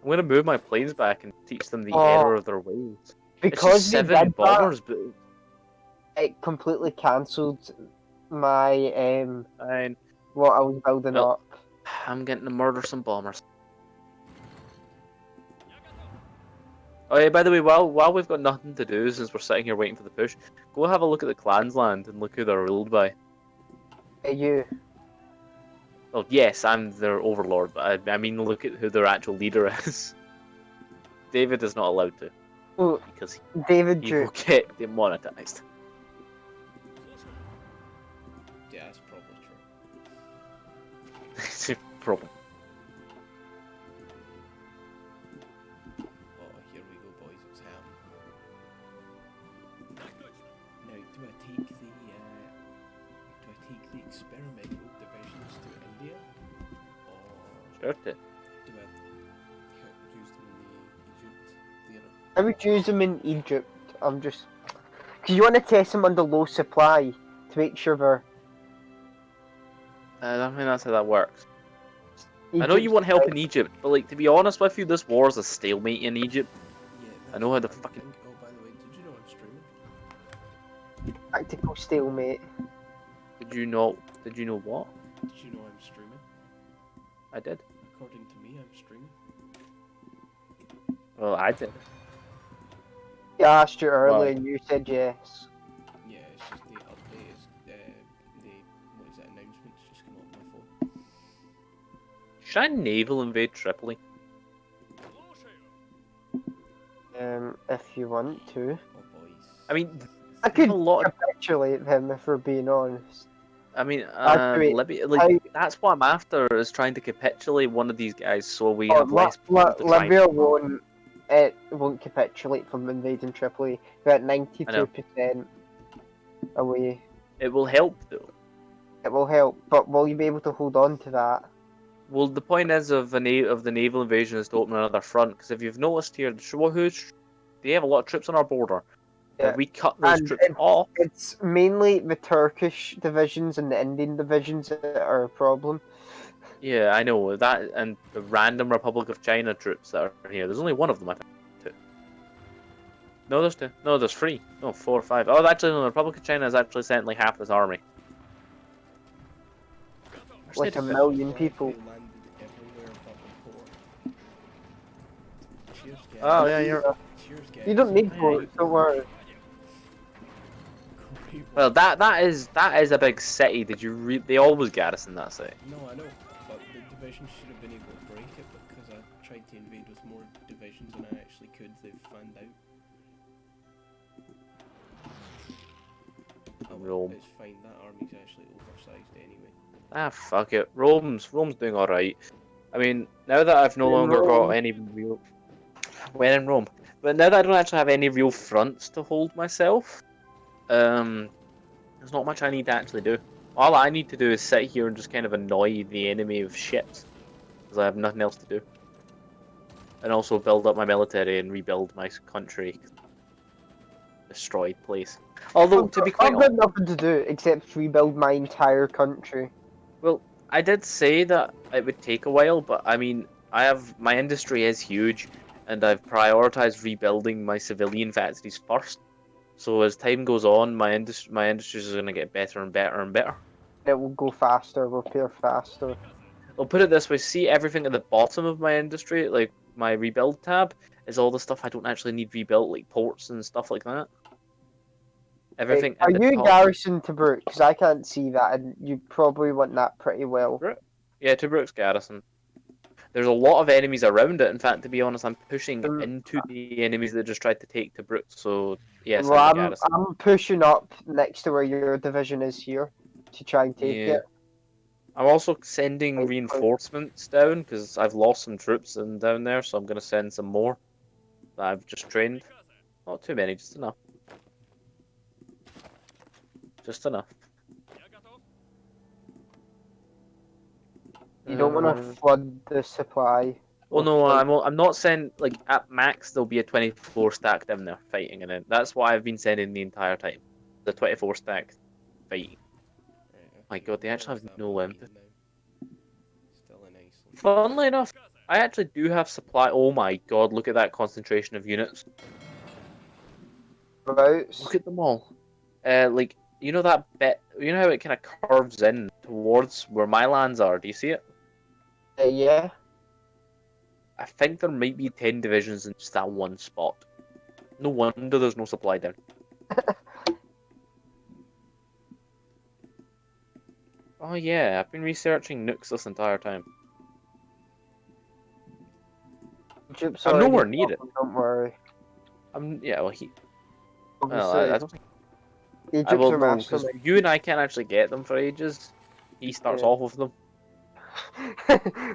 I'm gonna move my planes back and teach them the Oh, error of their ways. It's because just they 7 did that, bombers, but it completely cancelled my fine. what I was building Well, up. I'm getting to murder some bombers. Oh yeah, by the way, while we've got nothing to do since we're sitting here waiting for the push, go have a look at the clans land and look who they're ruled by. You. Well, yes, I'm their overlord, but I mean look at who their actual leader is. David is not allowed to Oh, because David he will Duke. get demonetized. Yeah, that's probably true. It's a problem. Oh, here we go, boys. It's happening. Now, do I take the experimental divisions to India, or Sure. do I use them in the Egypt theatre? I would use them in Egypt. I'm just because you want to test them under low supply to make sure they're I don't think that's how that works. I know you Egypt's want help in Egypt, but like to be honest with you, this war is a stalemate in Egypt. Yeah, I know how the I'm fucking. Oh, by the way, did you know I'm streaming? tactical stalemate. Did you know? Did you know what? Did you know I'm streaming? I did. According to me, I'm streaming. Well, I did. Yeah, I asked you earlier Why? and you said yes. Yeah, it's just the update is the what is that announcements just come up on my phone. Should I naval invade Tripoli? If you want to. Oh boys. I mean, I they have could a lot of. capitulate them if we're being honest. I mean, Actually, Libya, like I, that's what I'm after is trying to capitulate one of these guys so we have less people to try. Libya won't capitulate from invading Tripoli. We're at I know 92% away. it will help though. It will help, but will you be able to hold on to that? Well, the point is of the naval invasion is to open another front because if you've noticed here, they have a lot of troops on our border. Yeah. If we cut those And troops off, it's mainly the Turkish divisions and the Indian divisions that are a problem. yeah, I know that, and the random Republic of China troops that are here. There's only one of them, I think. Two. No, there's two. No, there's three. No, 4 or 5. Oh, actually, no, the Republic of China has actually sent like half this army. Where's Like they a defend- million Like, people. they landed everywhere but the port. Cheers, guys. Oh yeah, you're. Cheers, guys. You don't need Aye, aye. ports, don't worry. Great Well, work. that is a big city. Did you They always garrison that city. No, I know, but the division should have been able to break it, but because I tried to invade with more divisions than I actually could, they've fanned out. Oh, well, Rome. it's fine. That army's actually oversized anyway. Ah, fuck it. Rome's doing all right. I mean, now that I've no In longer got Rome. any real. When in Rome, but now that I don't actually have any real fronts to hold myself, there's not much I need to actually do. All I need to do is sit here and just kind of annoy the enemy with ships, because I have nothing else to do. And also build up my military and rebuild my country. Destroyed place. Although, to be quite I've got honest, nothing to do except rebuild my entire country. well, I did say that it would take a while, but I mean, my industry is huge, and I've prioritized rebuilding my civilian factories first. So as time goes on, my industries are going to get better and better and better. It will go faster, repair faster. I'll put it this way: see everything at the bottom of my industry, like my rebuild tab, is all the stuff I don't actually need rebuilt, like ports and stuff like that. Everything Are at the you top. garrison Tobruk? Because I can't see that, and you probably want that pretty well. Yeah, Tobruk's garrison. There's a lot of enemies around it. In fact, to be honest, I'm pushing Um, into the enemies that just tried to take Tobruk. So yes, well, I'm the garrison. I'm pushing up next to where your division is here to try and take Yeah. it. I'm also sending Like, reinforcements down because I've lost some troops down there, so I'm going to send some more that I've just trained. Not too many, just enough. Just enough. You don't want to flood the supply. Well, of, no, like, I'm not sending, like, at max, there'll be a 24 stack down there fighting, and then that's what I've been sending the entire time. The 24 stack fighting. Right, My okay, god, they actually where's have that no one empathy. now? Still in Iceland. Funnily enough, I actually do have supply. Oh my god, look at that concentration of units. Look Whereabouts? at them all. Like, you know that bit, you know how it kind of curves in towards where my lands are? Do you see it? Yeah. I think there might be 10 divisions in just that one spot. No wonder there's no supply down. Oh yeah, I've been researching nukes this entire time. Egypt's I'm already nowhere got near it. them, don't worry. Yeah, well, Obviously, I don't think I Egypt's will are know because mastermind. you and I can't actually get them for ages. He starts Yeah. off with them.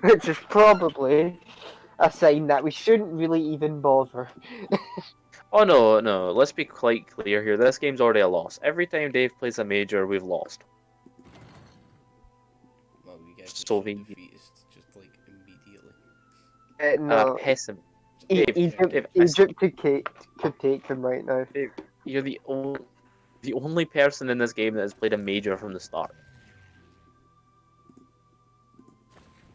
Which is probably a sign that we shouldn't really even bother. Oh no, no, let's be quite clear here. This game's already a loss. Every time Dave plays a major, we've lost. Well, we get just so Soviet defeatist, just like immediately. No, pessimist. Dave, Egypt, Dave, Egypt could take them right now. Dave, you're the only person in this game that has played a major from the start.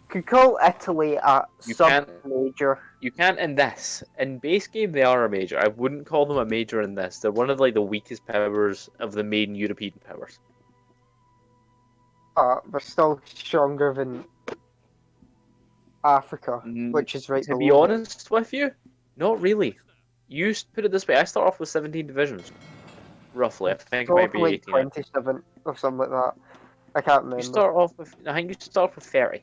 Could call Italy a You can't sub-major. You can't in this. In base game, they are a major. I wouldn't call them a major in this. They're one of like the weakest powers of the main European powers. They're still stronger than Africa, which is right To be below them. honest with you, not really. You put it this way: I start off with 17 divisions, roughly. I think it Go might for be like 18 actually. 27 or something like that. I can't You remember. start off with, I think you start off with 30.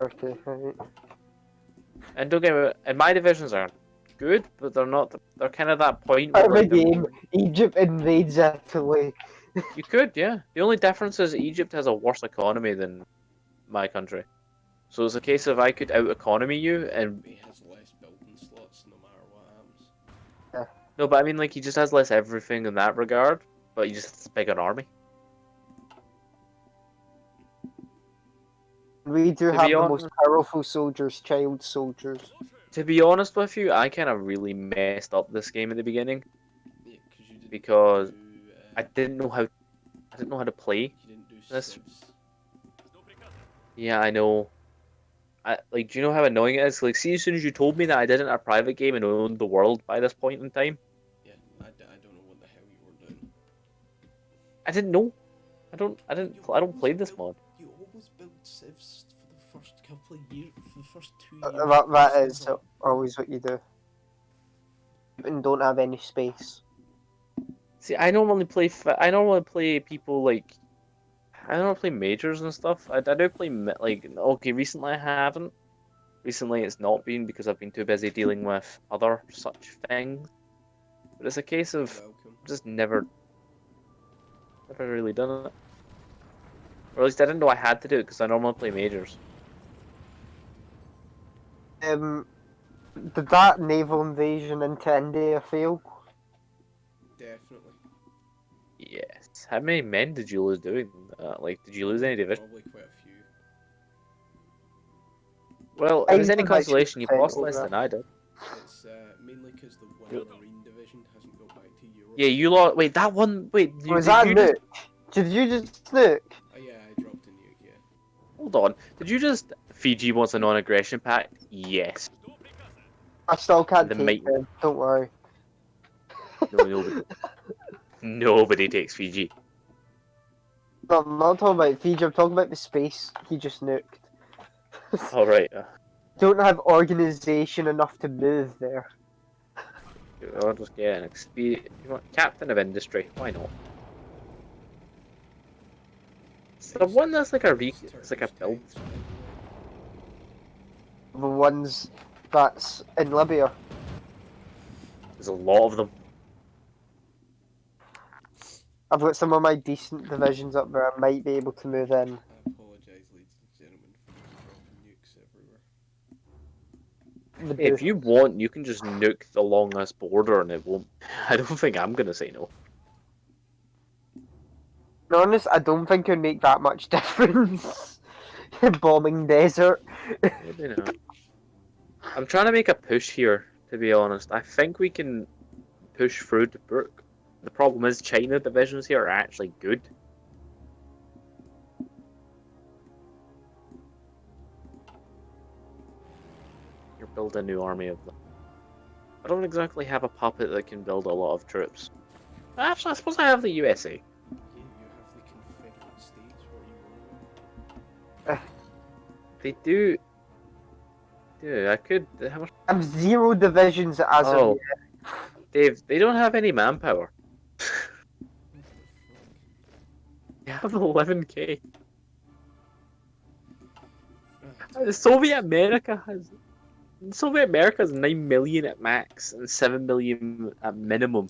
Okay, right. And don't get me wrong, and my divisions are good, but they're not. They're kind of that point where Every like they're. game, Egypt invades Italy. You could, yeah. The only difference is Egypt has a worse economy than my country. So it's a case of I could out economy you and He has less building slots no matter what happens. no, but I mean like he just has less everything in that regard, but he just has a bigger army. We do To be have the most honest, powerful soldiers, child soldiers. with you, I kind of really messed up this game at the beginning Yeah, because you didn't because do. I didn't know how to play You didn't do this. civs. Yeah, I know. Like, do you know how annoying it is? Like, see, as soon as you told me that I didn't a private game and owned the world by this point in time, Yeah, I don't know what the hell you were doing. I didn't know. I don't always play this built, mod. you always built civs for the first couple of years, for the first 2 years That, of the that is server. always what you do. And don't have any space. See, I normally play people like I don't play majors and stuff. I do play like okay. Recently, I haven't. Recently, it's not been because I've been too busy dealing with other such things. But it's a case You're of welcome. just never really done it. Or at least I didn't know I had to do it because I normally play majors. Did that naval invasion into India fail? Definitely. Yes. How many men did you lose doing that? Like, did you lose any division? Probably quite a few. Well, if it's I'm any about consolation, you've 6% lost less over than I did. It's mainly because the one You- Marine division hasn't got back to Europe. Yeah, you lost. Wait, that one. Wait, Was did that you nuke? just Did you just nuke? Oh yeah, I dropped a nuke, yeah. hold on? Did you just Fiji wants a non-aggression pact? Yes. I still And can't the take might them, don't worry. no nobody takes Fiji. No, I'm not talking about Fiji, I'm talking about the space he just nuked. All right. Don't have organization enough to move there. I'll just get an experience. You want captain of industry? Why not? It's the one that's like it's like a Turkish build. tanks, by the way. The ones that's in Libya. There's a lot of them. I've got some of my decent divisions up there, I might be able to move in. I apologise, ladies and gentlemen, for just dropping nukes everywhere. If you want, you can just nuke along this border, and it won't. I don't think I'm gonna say no. To be honest, I don't think it'd make that much difference. Bombing desert. Maybe not. I'm trying to make a push here. To be honest, I think we can push through to Brook. The problem is China divisions here are actually good. build a new army of them. I don't exactly have a puppet that can build a lot of troops. Actually, I suppose I have the USA. Yeah, you have the Confederate States. What are you on? They do. Dude, I could. How much? I have 0 divisions as of Oh, yet. Dave, they don't have any manpower. What They have 11k. the fuck? Soviet America has 9 million at max and 7 million at minimum.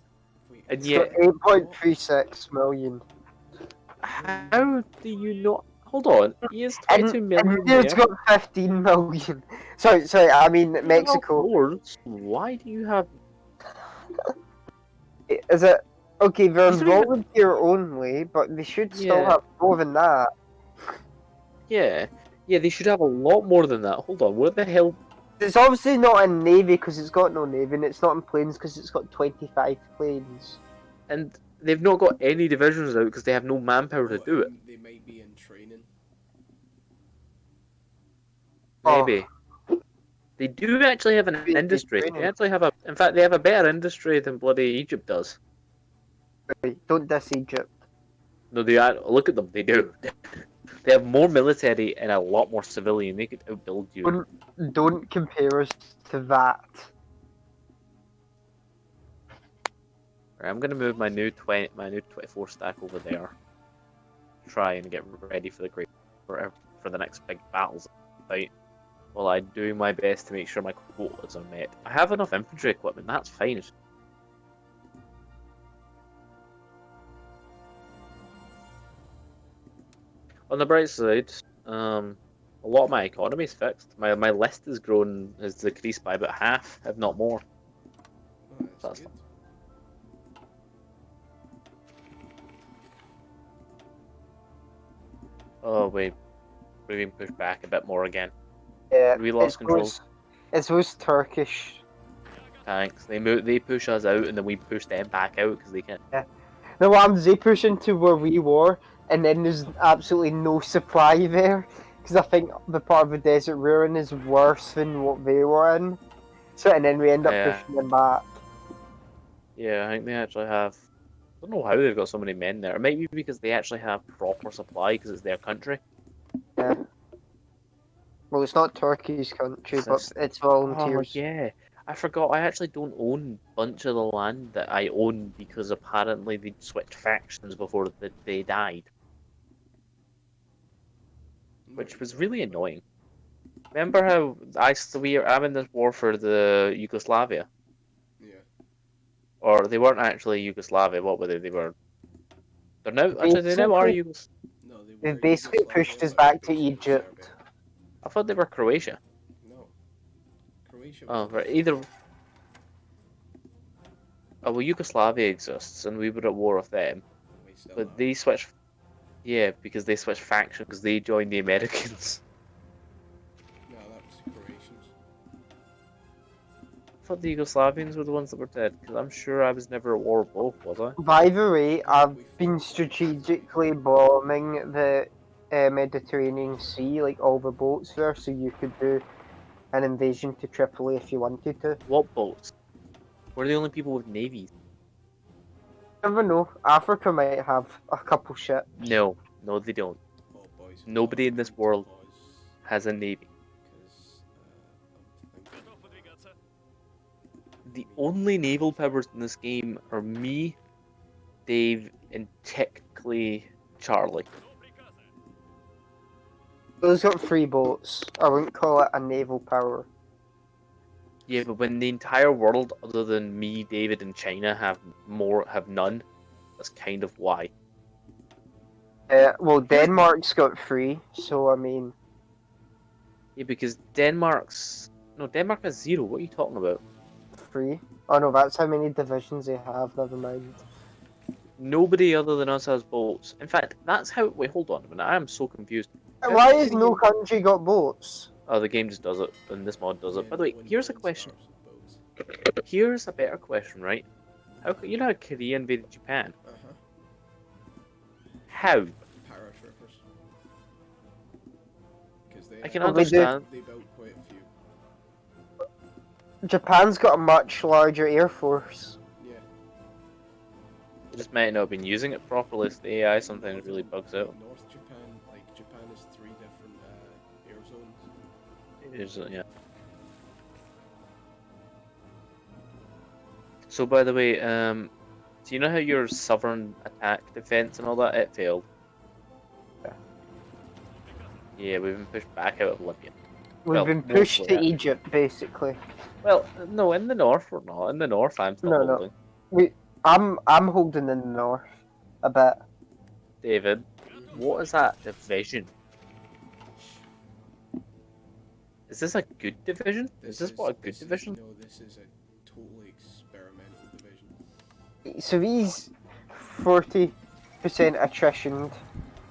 Wait, And It's got yet, 8.36 million. how do you not? Hold on, he has And 22 million India's there. got 15 million. Sorry, I mean You have Mexico. lords. Why do you have? Is it okay? They're These don't even. volunteer only, but they should still Yeah, have more than that. yeah, yeah. They should have a lot more than that. Hold on, what the hell? It's obviously not in navy because it's got no navy, and it's not in planes because it's got 25 planes. And they've not got any divisions out because they have no manpower to Oh, do it. they might be in training. Oh, Maybe. They do actually have an be industry. They training. actually have a. In fact, they have a better industry than bloody Egypt does. Don't diss Egypt. No, they are. Look at them. They do. They have more military and a lot more civilian. They could outbuild you. Don't compare us to that. Right, I'm gonna move my new 24 stack over there. Try and get ready for the for the next big battles fight. While I do my best to make sure my quotas are met. I have enough infantry equipment. That's fine. On the bright side, a lot of my economy is fixed. My list has decreased by about half, if not more. Oh, So that's that's good. Oh wait, we're being pushed back a bit more again. Yeah, We lost control. It's those Turkish. Thanks. They push us out, and then we push them back out because they can't. No, what happens? They push into where we were, and then there's absolutely no supply there. Because I think the part of the desert ruin is worse than what they were in. So, and then we end up Yeah, pushing them back. yeah. I think they actually have. I don't know how they've got so many men there. It might be because they actually have proper supply because it's their country. Yeah. Well, it's not Turkey's country, It's but just- it's Oh volunteers. yeah, I forgot. I actually don't own a bunch of the land that I own because apparently they switched factions before they died, I'm not which was even really aware of annoying. Remember how I'm in this war for the Yugoslavia, that. Yeah. or they weren't actually Yugoslavia. What were they? They were. They're now actually they now are Basically, Yugos. No, they they've were basically Yugoslavia, pushed us but it was back to basically Serbia. Egypt. I thought they were Croatia. No, Croatia was Oh, right. defeated. Either. Oh well, Yugoslavia exists, and we were at war with them, We still but are. they switched. Yeah, because they switched factions because they joined the Americans. No, that was the Croatians. I thought the Yugoslavians were the ones that were dead, because I'm sure I was never at war with both, was I? By the way, I think I've we fought been both strategically bombing the Mediterranean Sea, like all the boats there, so you could do an invasion to Tripoli if you wanted to. What boats? We're the only people with navies. Never know. Africa might have a couple ships. No, no, they don't. Oh, boys, hold on, Nobody in I this need to world pause has a navy. because I'm thinking. The only naval powers in this game are me, Dave, and technically Charlie. Those got 3 boats. I wouldn't call it a naval power. Yeah, but when the entire world, other than me, David, and China, have none, that's kind of why. Well, Here's Denmark's got 3, so I mean, Yeah, because Denmark has 0. What are you talking about? 3. Oh no, that's how many divisions they have. Never mind. Nobody other than us has boats. In fact, that's how. Wait, hold on a minute. I am so confused. How Why can has no you? country got boats? Oh, the game just does it, and this mod does Yeah, it. By the no way, here's a one question. starts with boats. Here's a better question, right? You know how Korea invaded Japan? Uh huh. How? Paratroopers. Because they I can Well, they do. understand. they built quite a few. Japan's got a much larger air force. Yeah. They just might not have been using it properly, so the AI sometimes really bugs out. North Japan, like Japan has 3 different air zones. Yeah. So by the way, do you know how your southern attack defense and all that it failed? Yeah. Yeah, we've been pushed back out of Libya. We've Well, been pushed mostly, to actually. Egypt, basically. Well, no, in the north we're not. In the north, I'm still No, holding. I'm holding in the north a bit. David, what is that division? Is this a good division? Is this what a good division? No, this is a totally experimental division. So he's 40% attrition.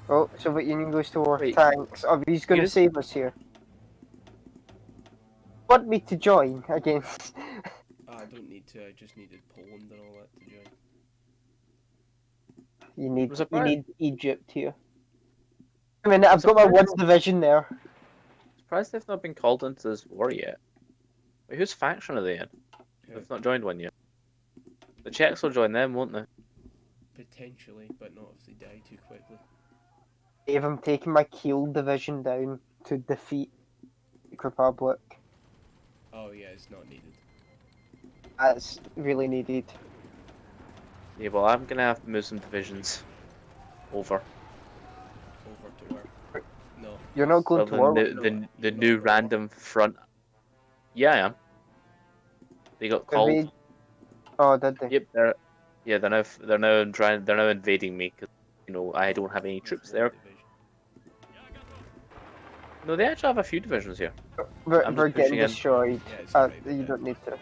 Oh, Soviet Union goes to war. Wait, Thanks. Oh, he's going to just save us here. Want me to join again? I don't need to. I just needed Poland and all that to join. You I'm surprised. need Egypt here. I mean, I've got my surprised. one division there. Surprised they've not been called into this war yet. Wait, whose faction are they in? They've not joined one yet. The Czechs will join them, won't they? Potentially, but not if they die too quickly. Dave, I'm taking my Kiel division down to defeat the Czech Republic. Oh yeah, it's not needed. That's really needed. Yeah, well, I'm gonna have to move some divisions over. Over to where? No. You're not going to war with The new random front. Yeah, I am. They got called. Oh, did they? Yep, they're now invading me because I don't have any troops there. No, they actually have a few divisions here. We're I'm just getting pushing in. destroyed. Yeah, You don't need to.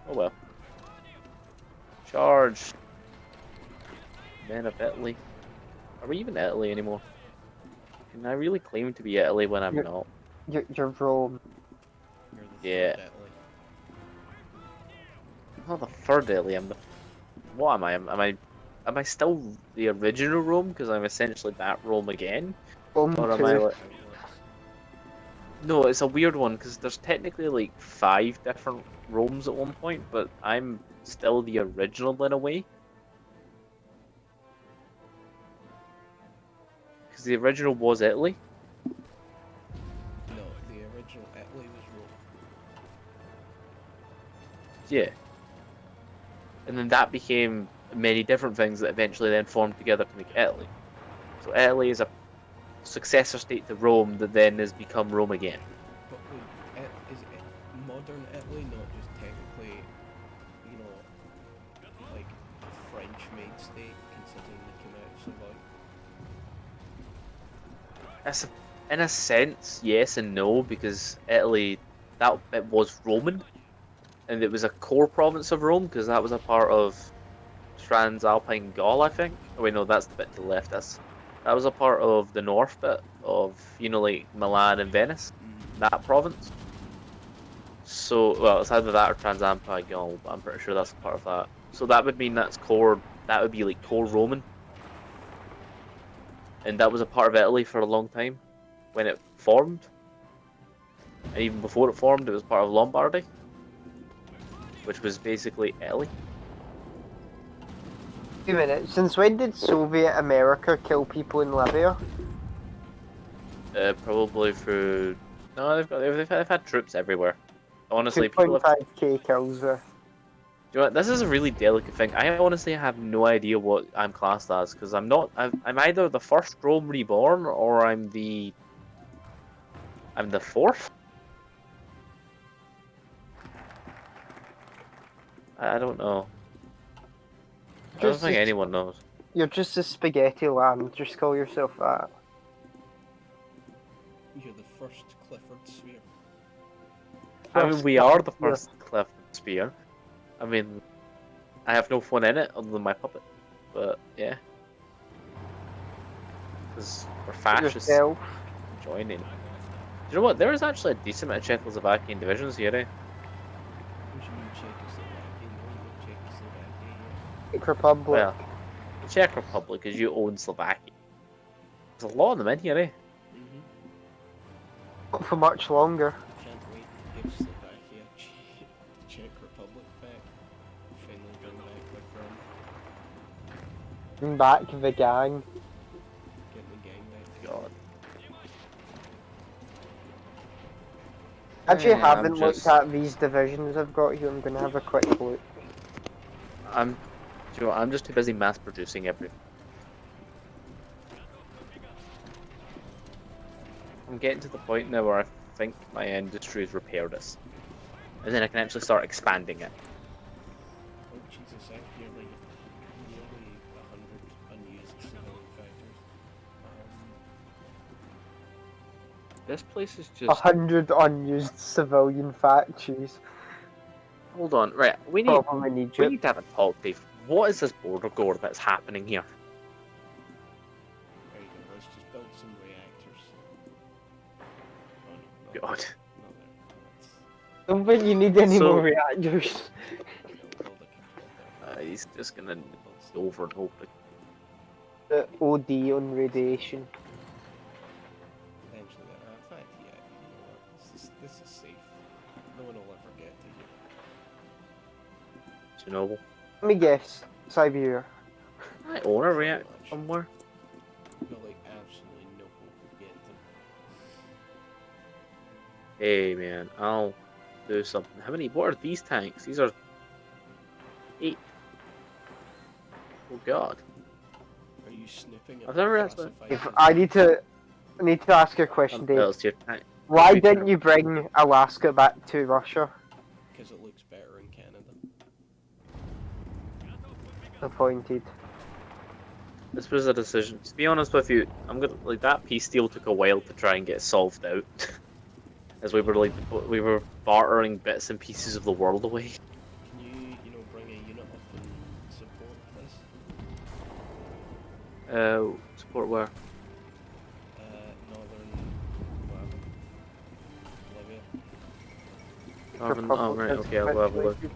Oh well. Charge. Men of Italy. Are we even Italy anymore? Can I really claim to be Italy when I'm not? You're Rome. You're the Yeah. third Italy. I'm not the third Italy. I'm the. What am I? Am I still the original Rome? Because I'm essentially that Rome again. Rome Or am 2. I like? No, it's a weird one because there's technically like 5 different Romes at one point, but I'm still the original in a way. Because the original was Italy. No, the original Italy was Rome. Yeah. And then that became many different things that eventually then formed together to make Italy. So Italy is a successor state to Rome that then has become Rome again. But wait, is it modern Italy not just technically, like a French-made state, considering they came out of Savoy? In a sense, yes and no, because Italy, it was Roman, and it was a core province of Rome because that was a part of Transalpine Gaul, I think. Oh wait, no, that's the bit to the left. That was a part of the north bit of like Milan and Venice, that province. So, well, it's either that or Transalpine Gaul, but I'm pretty sure that's a part of that. So that would mean that's core. That would be like core Roman, and that was a part of Italy for a long time when it formed. And even before it formed, it was part of Lombardy, which was basically Italy. Wait a minute, since when did Soviet America kill people in Libya? Probably through. No, they've had troops everywhere. Honestly, people have. 2.5k kills there. Do you know what? This is a really delicate thing. I honestly have no idea what I'm classed as because I'm not. I'm either the first Rome reborn or I'm the fourth. I don't know. I don't think anyone knows. You're just a spaghetti land, just call yourself that. You're the first Clifford Sphere. I mean, we are the first Clifford Spear. I mean, I have no fun in it other than my puppet. But yeah. Because we're fascists joining. Do you know what? There is actually a decent amount of Czechoslovakian divisions here, eh? What do you mean Czechoslovakia? No, you got Czechoslovakia. Czech Republic. Well, the Czech Republic, because you own Slovakia. There's a lot of them in here, eh? Not for much longer. Can't wait to give Czechoslovakia, Czech Republic back. Finally bring back my friend. Bring back the gang. Get the gang back God. together. Actually, I'm haven't looked just. at these divisions I've got here. I'm gonna have a quick look. I'm. Do you know what, I'm just too busy mass producing everything. I'm getting to the point now where I think my industry has repaired us. And then I can actually start expanding it. Oh Jesus, I have nearly 100 unused civilian factors. This place is just. 100 unused civilian factories. Hold on, right? We Problem in need Egypt. to have a talk, Dave. What is this border gore that's happening here? There you go, let's just build some reactors. Oh no, not God. there. Not there. That's... Don't think you need any So- more reactors. We'll build a couple up there. He's just gonna We'll build some. over and over. The OD on radiation. Eventually, in fact, yeah, you know what? This is safe. No one will ever get to you. Chernobyl. Let me guess. Siberia. I own a Pretty reactor much. somewhere. But like, absolutely no hope of getting them. Hey man, I'll do something. How many? What are these tanks? These are 8. Oh god. Are you snipping at I've never my actually- classified If business? I need to ask you a question, Dave. It's your tank. Why Wait, didn't you bring Alaska back to Russia? Because it looks better in Canada. Disappointed. This was a decision. To be honest with you, I'm gonna like that peace deal took a while to try and get solved out, as we were bartering bits and pieces of the world away. Can you know, bring a unit up and support this? Support where? Northern, well, Libya. Oh right, Republic okay, I'll have a look. capitulated.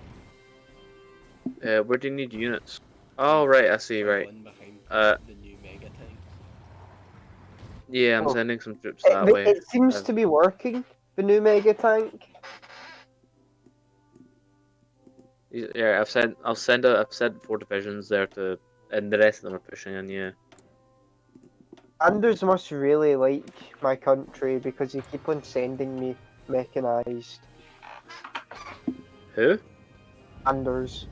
Where do you need units? Oh right, I see. Fall Right. in behind Uh, the new mega tank. Yeah, I'm Oh. sending some troops that way. It seems I've- to be working. The new mega tank. Yeah, I've sent 4 divisions there to, and the rest of them are pushing in. Yeah. Anders must really like my country because he keep on sending me mechanized. Who? Anders.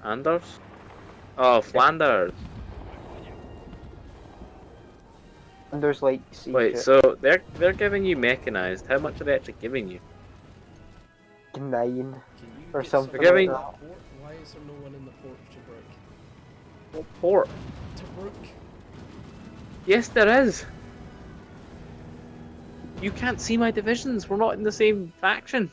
Anders? Oh, Flanders. Anders likes Wait, Egypt. so they're giving you mechanized. How much are they actually giving you? 9. Can you Or get something someone like in the that. port? Why is there no one in the port of Tobruk? What port? Tobruk? Yes, there is. You can't see my divisions. We're not in the same faction.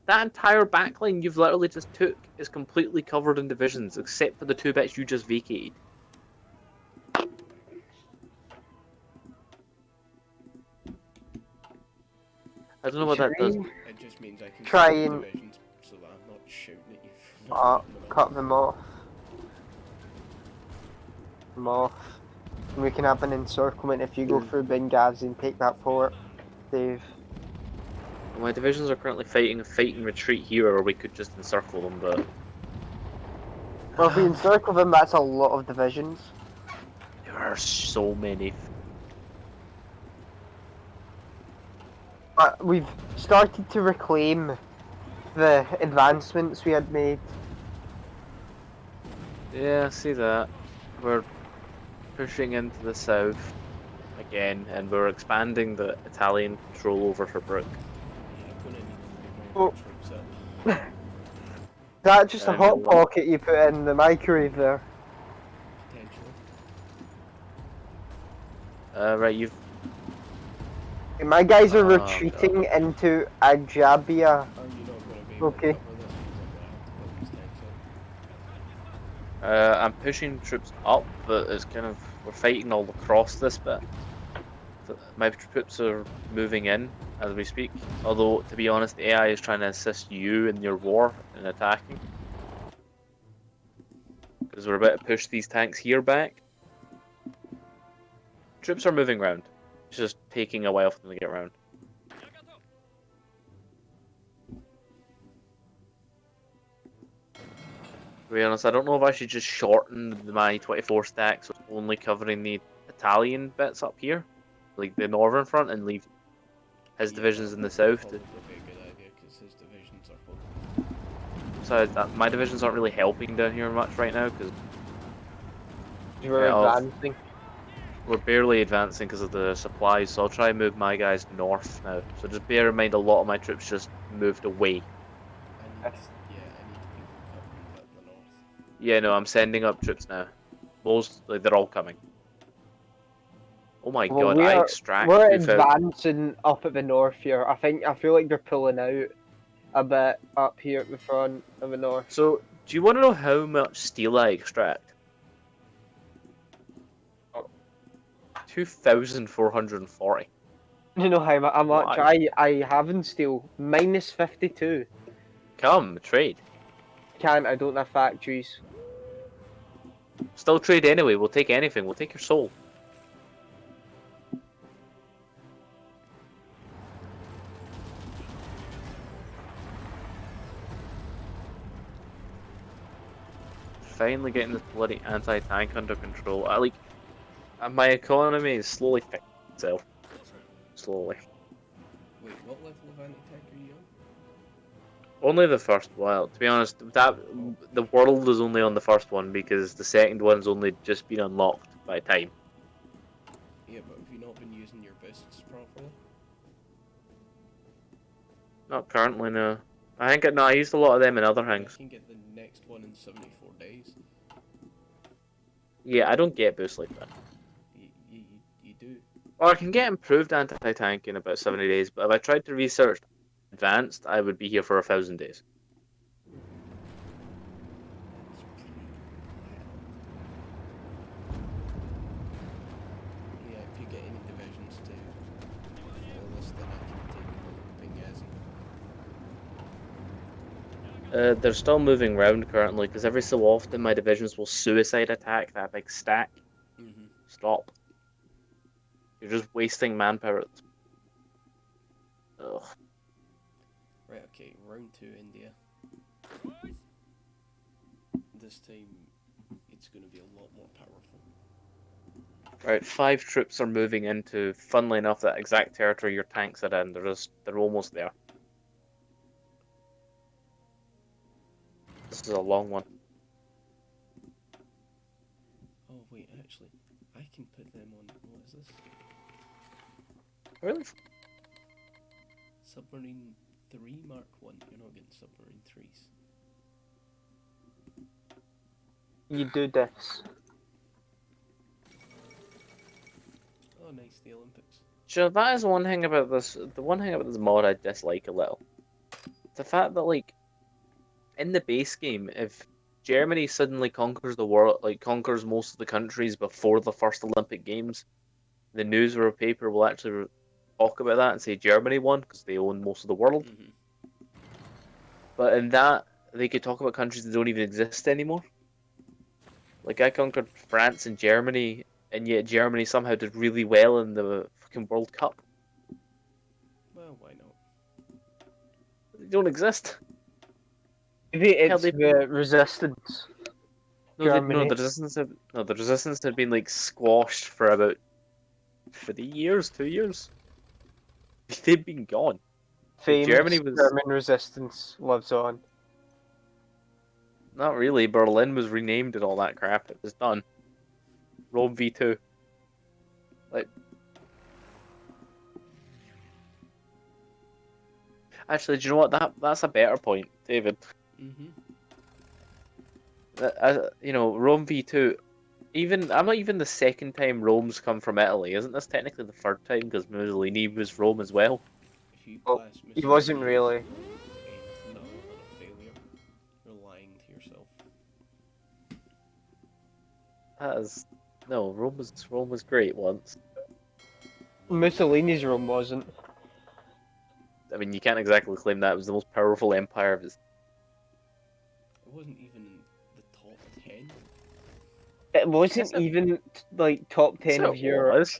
That entire backline you've literally just took is completely covered in divisions, except for the 2 bits you just vacated. I don't know what that does. It just means I can Try see the and- divisions so that I'm not shouting at you for not putting them in. Cut them off. Them off. And we can have an encirclement if you go through Benghazi and take that port, Dave. My divisions are currently fighting a fight and retreat here, or we could just encircle them, but Well, if we encircle them, that's a lot of divisions. there are so many. But we've started to reclaim the advancements we had made. Yeah, I see that. We're pushing into the south again, and we're expanding the Italian control over Tobruk. Yeah, I'm gonna need to put Oh. more troops up. Is that just a Um, hot pocket you put in the microwave there? Potentially. Right, you've. My guys are Oh, retreating into Ajabia. Are you not gonna be able Okay. to cover this? Because I'm gonna have to put these tanks up. I'm pushing troops up, but it's kind of we're fighting all across this bit. So my troops are moving in as we speak. Although, to be honest, AI is trying to assist you in your war in attacking. Because we're about to push these tanks here back. Troops are moving round. It's just taking a while for them to get around. be honest, I don't know if I should just shorten my 24 stacks, so it's only covering the Italian bits up here, like the northern front, and leave his divisions in the south. Probably be a good idea because his divisions are full. So my divisions aren't really helping down here much right now because We're advancing. we're barely advancing because of the supplies. So I'll try and move my guys north now. So just bear in mind, a lot of my troops just moved away. I need people covering that in the north. Yeah, no, I'm sending up troops now. Most, like, they're all coming. Oh my Well, god, I extract we're 2000. advancing up at the north here. I feel like they're pulling out a bit up here at the front of the north. So, do you want to know how much steel I extract? 2,440. You know how much Why? I have in steel? Minus 52. Come, trade. Can't, I don't have factories. Still trade anyway, we'll take anything, we'll take your soul. Finally getting this bloody anti-tank under control. My economy is slowly fixing itself. Slowly. Wait, what level of anti-tank are you on? Only the first one. To be honest, the world is only on the first one because the second one's only just been unlocked by time. Yeah, but have you not been using your boosts properly? Not currently, no. I used a lot of them in other I things. can get the next one in 74 days. Yeah, I don't get boosts like that. You do. Or I can get improved anti-tank in about 70 days, but if I tried to research advanced, I would be here for 1,000 days. That's pretty wild. Yeah, if you get any divisions to follow this, then I can take Benghazi. They're still moving around currently, because every so often my divisions will suicide attack that big stack. Mm-hmm. Stop. You're just wasting manpower. Ugh. Right, okay, round 2 India. This time, it's going to be a lot more powerful. Right, 5 troops are moving into, funnily enough, that exact territory your tanks are in. They're almost there. This is a long one. Oh wait, actually, I can put them on, what is this? Really? Submarine 3 Mark 1. You're not getting submarine 3s. You do this. Oh nice, the Olympics. Sure, that is one thing about this. The one thing about this mod I dislike a little. The fact that, like, in the base game, if Germany suddenly conquers the world, like conquers most of the countries before the first Olympic Games, the news or paper will actually talk about that and say Germany won because they own most of the world. Mm-hmm. But in that, they could talk about countries that don't even exist anymore. Like, I conquered France and Germany, and yet Germany somehow did really well in the fucking World Cup. Well, why not? They don't exist. Maybe Hell, it's the resistance. Germany. The resistance had been like squashed for about 3 years, 2 years. They'd been gone. Famous Germany was German resistance lives on. not really. Berlin was renamed and all that crap. It was done. Rome V2. Like, actually, do you know what? That's a better point, David. Mm-hmm. Rome V2. Even I'm not even the second time Rome's come from Italy. Isn't this technically the third time because Mussolini was Rome as well? If you Well, class he wasn't Mussolini really. as anything other than a failure, you're lying to yourself. No, Rome was great once. Mussolini's Rome wasn't. I mean, you can't exactly claim that it was the most powerful empire of its. It wasn't even in the top 10. It wasn't Yes, even like top 10 it of Europe. was.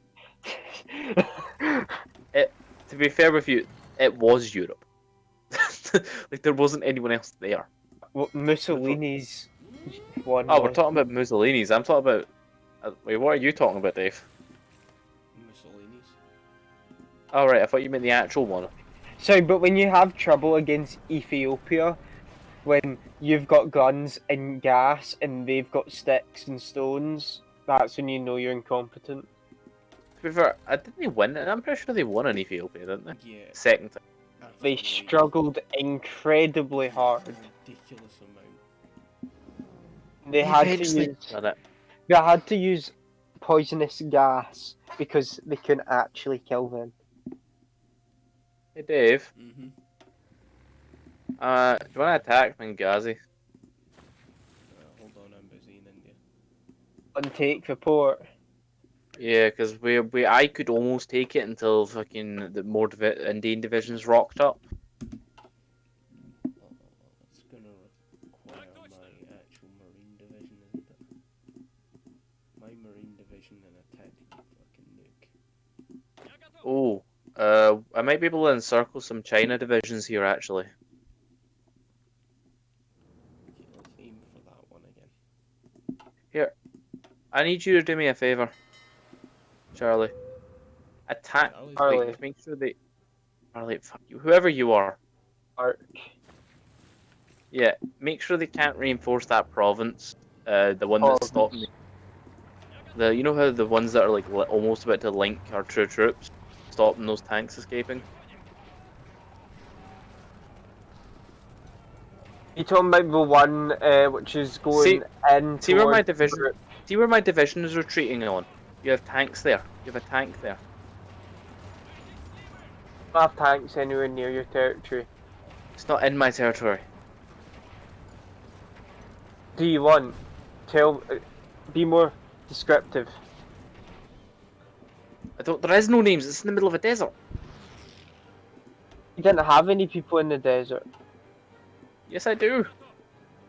To be fair with you, it was Europe. Like, there wasn't anyone else there. Mussolini's one Oh, we're was. talking about Mussolini's. I'm talking about. Wait, what are you talking about, Dave? Mussolini's. Oh, right, I thought you meant the actual one. Sorry, but when you have trouble against Ethiopia, when you've got guns and gas and they've got sticks and stones, that's when you know you're incompetent. To be fair, didn't they win? I'm pretty sure they won in Ethiopia, didn't they? Yeah. Second time. After They like, struggled incredibly a hard. ridiculous amount. They They had to eventually use done it. they had to use poisonous gas because they couldn't actually kill them. Hey, Dave. Mm-hmm. Do you want to attack Benghazi? Hold on, I'm busy in India. And take the port. Yeah, because I could almost take it until fucking the more Indian divisions rocked up. It's gonna require my actual marine division, isn't it? My marine division and a tactical fucking nuke. Oh, I might be able to encircle some China divisions here actually. Okay, let's aim for that one again. Here, I need you to do me a favor, Charlie. Attack, Charlie's Charlie. busy. make sure they, Charlie, fuck you, whoever you are. Arc. Yeah, make sure they can't reinforce that province. The one that's stopping me. You know how the ones that are like almost about to link our true troops, stopping those tanks escaping. You talking about the one which is going See, in see where my towards division, Europe? see where my division is retreating on. You have tanks there. You have a tank there. I don't have tanks anywhere near your territory. It's not in my territory. Do you want? Be more descriptive. I don't. There is no names. It's in the middle of a desert. You didn't have any people in the desert. Yes, I do.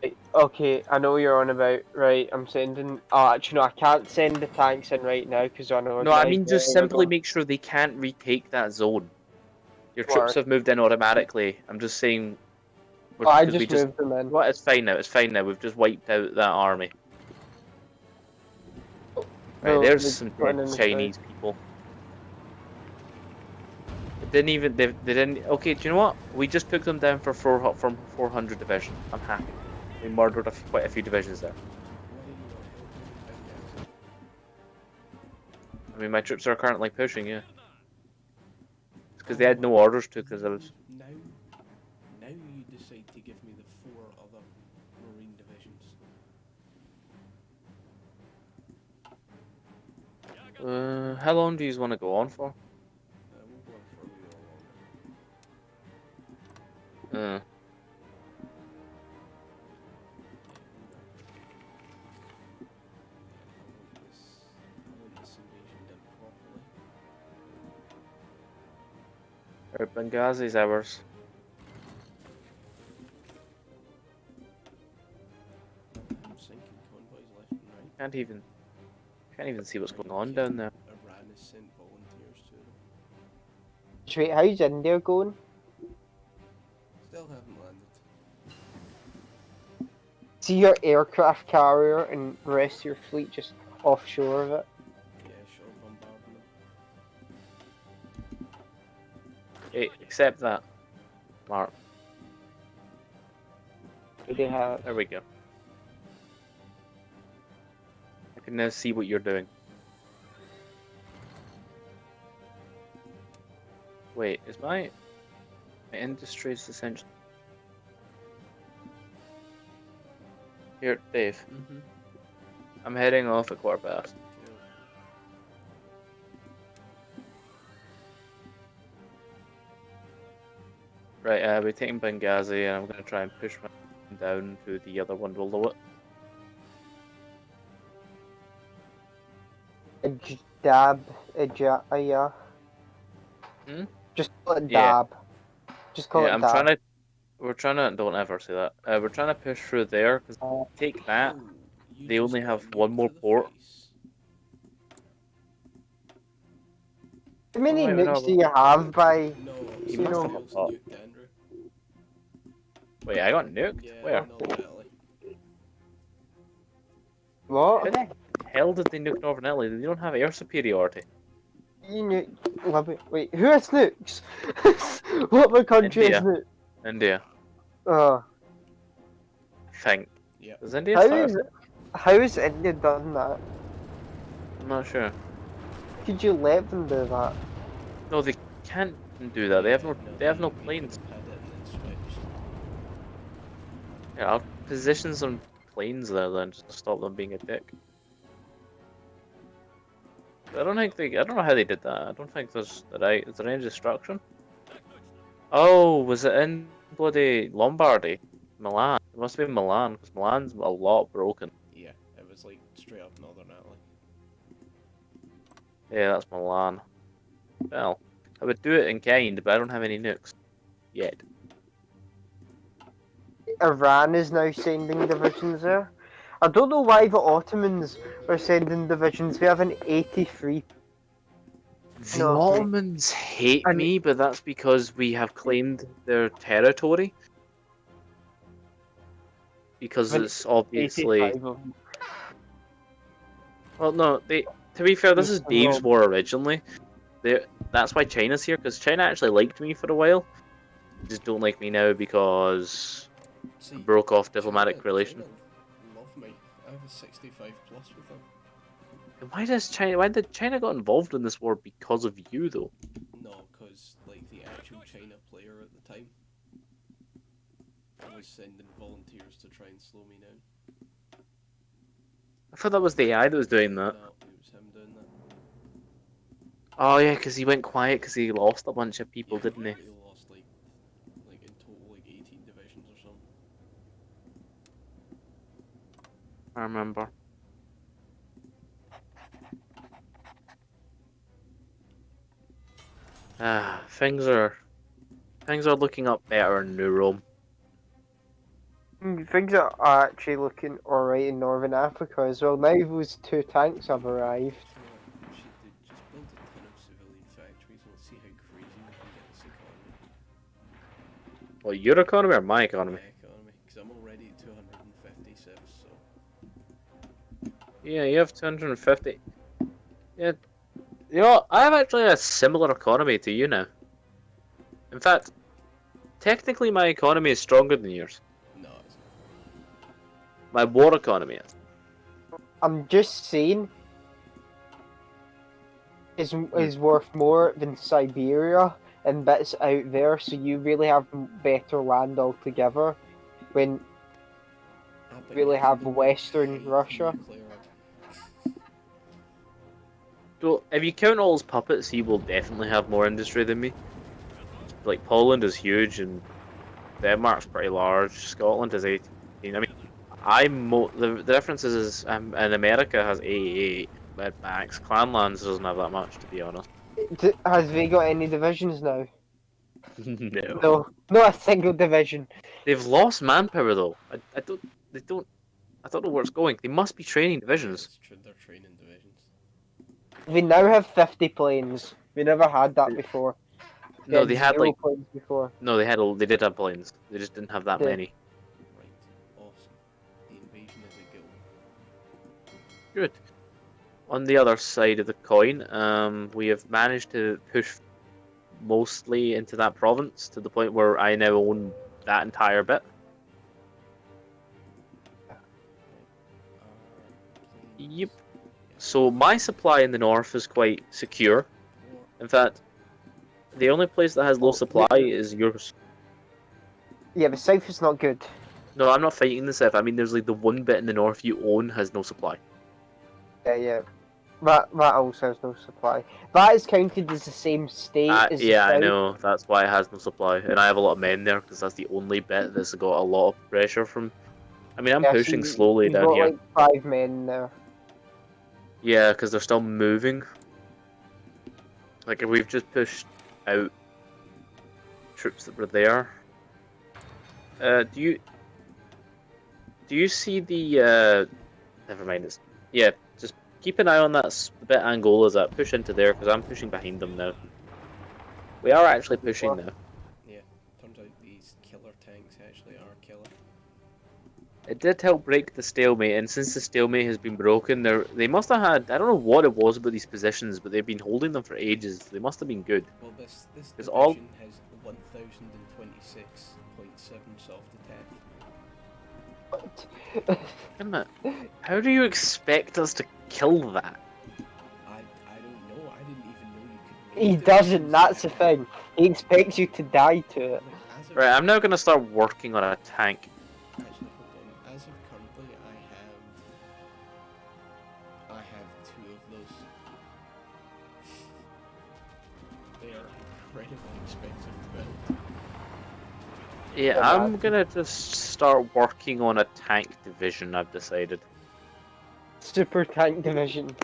Right, okay, I know what you're on about. Right, I'm sending. Oh, actually, no, I can't send the tanks in right now because on No, I organized mean just area we're simply going. make sure they can't retake that zone. Your troops Or, have moved in automatically. I'm just saying, oh, I because we just just. moved them in. What? It's fine now. It's fine now. We've just wiped out that army. Right, No, there's they're some putting dead in the side. Chinese people. They didn't even. They didn't. Okay, do you know what? We just took them down for from 400 division. I'm happy. We murdered quite a few divisions there. Why are you not helping Benghazi? I mean, my troops are currently pushing. Yeah, it's because Oh they had my no orders to. Because I was. Now you decide to give me the 4 other marine divisions. How long do you want to go on for? We'll go on for a wee while longer. Uh, I want this invasion done properly. Right, Benghazi's ours. I'm sinking convoys left and right. Can't even see what's going Are you on kidding? down there. Iran has sent volunteers to them. Wait, how's India going? Still haven't landed. See your aircraft carrier and the rest of your fleet just offshore of it. Yeah, sure, bombarding them. Hey, accept that, Mark. Do they have? There we go. I can now see what you're doing. Wait, is my industries essentially here, Dave? Mm-hmm. I'm heading off at 1:15. Right, we're taking Benghazi, and I'm gonna try and push my down to the other one below it. Dab, yeah. Hmm? Just call it Yeah. dab. Just call Yeah, it I'm dab. trying to. We're trying to. Don't ever say that. We're trying to push through there because take that. Oh, you They just only got have a one nuke more to the port. face. How many Alright, nukes do whatever. you have by? No, He You must know, have a Israel's lot. nuked Andrew. Wait, I got nuked? Yeah, Where? not really. How What? the hell did they nuke Northern Italy? They don't have air superiority. You knew. Wait, who has nukes? What other country has India. nukes? India. Uh, I think. Yep. Does India how start? is how has India done that? I'm not sure. Could you let them do that? No, they can't do that. They have no. They have no They could planes. have had it and then switched. Yeah, I'll position some planes there then, just to stop them being a dick. I don't think they. I don't know how they did that. I don't think there's. Is there any destruction? Oh, was it in bloody Lombardy? Milan. It must have been Milan, because Milan's a lot broken. Yeah, it was like straight up Northern Italy. Yeah, that's Milan. Well, I would do it in kind, but I don't have any nukes. Yet. Iran is now sending divisions there. I don't know why the Ottomans are sending divisions. We have an 83. The No, wait. Ottomans hate An me, but that's because we have claimed their territory. Because an it's obviously. 85 of them. Well, no, to be fair, this is Eastern Dave's Rome. war originally. That's why China's here, because China actually liked me for a while. They just don't like me now because I See, broke off China, diplomatic relations. China love me. I have a 65 plus with them. And why did China got involved in this war because of you though? No, because like the actual China player at the time was sending volunteers to try and slow me down. I thought that was the AI that was doing that. No, it was him doing that. Oh yeah, because he went quiet because he lost a bunch of people, Yeah, didn't he? he lost like in total like 18 divisions or something. I remember. Ah, things are looking up better in New Rome. Things are actually looking alright in Northern Africa as well. Now those 2 tanks have arrived. You know what? We should just build a ton of civilian factories and let's see how crazy we can get this economy. Well, your economy or my economy? My economy, because I'm already at 250 civs, so. Yeah, you have 250. Yeah, you know, I have actually a similar economy to you now. In fact, technically my economy is stronger than yours. No, it's My war economy is. I'm just saying, is worth more than Siberia and bits out there, so you really have better land altogether. When but really yeah, have we Western hate Russia. nuclear. So, if you count all his puppets, he will definitely have more industry than me. Like, Poland is huge, and Denmark's pretty large. Scotland is 18. I mean, the difference is in America has 88 at max. Clanlands doesn't have that much, to be honest. Has they got any divisions now? No. No, not a single division. They've lost manpower, though. I don't... They don't... I don't know where it's going. They must be training Yeah, divisions. it's true, they're training divisions. They now have 50 planes. We never had that before. We No, had they had, 0 like... planes before. No, they did have planes. They just didn't have that They- many. Right, awesome. The invasion is a go. Good. On the other side of the coin, we have managed to push mostly into that province to the point where I now own that entire bit. Yep. So my supply in the north is quite secure. In fact, the only place that has low supply is yours. Yeah, the south is not good. No, I'm not fighting the south. I mean, there's like the one bit in the north you own has no supply. Yeah. That also has no supply. That is counted as the same state as the Yeah, I south. know. That's why it has no supply, and I have a lot of men there because that's the only bit that's got a lot of pressure from. I mean, I'm Yeah, so pushing slowly you've down got here. like 5 men there. Yeah, because they're still moving. Like, if we've just pushed out troops that were there. Do you see the? Never mind. Yeah. Just keep an eye on that bit Angola's at. Push into there because I'm pushing behind them now. We are actually pushing now. Yeah, turns out these killer tanks actually are killer. It did help break the stalemate, and since the stalemate has been broken, they must have had, I don't know what it was about these positions, but they've been holding them for ages. They must have been good. Well, this Because all, division has 1026.7 soft attack. damn it, how do you expect us to kill that? I don't know. I didn't even know you could He make doesn't, divisions that's the that high. thing. He expects you to die to it. Like, as of Right, I'm now gonna start working on a tank. actually, hold on. As of currently, I have two of those. They are incredibly expensive to build. Yeah, Yeah, I'm man. gonna just start working on a tank division, I've decided. Super tank division.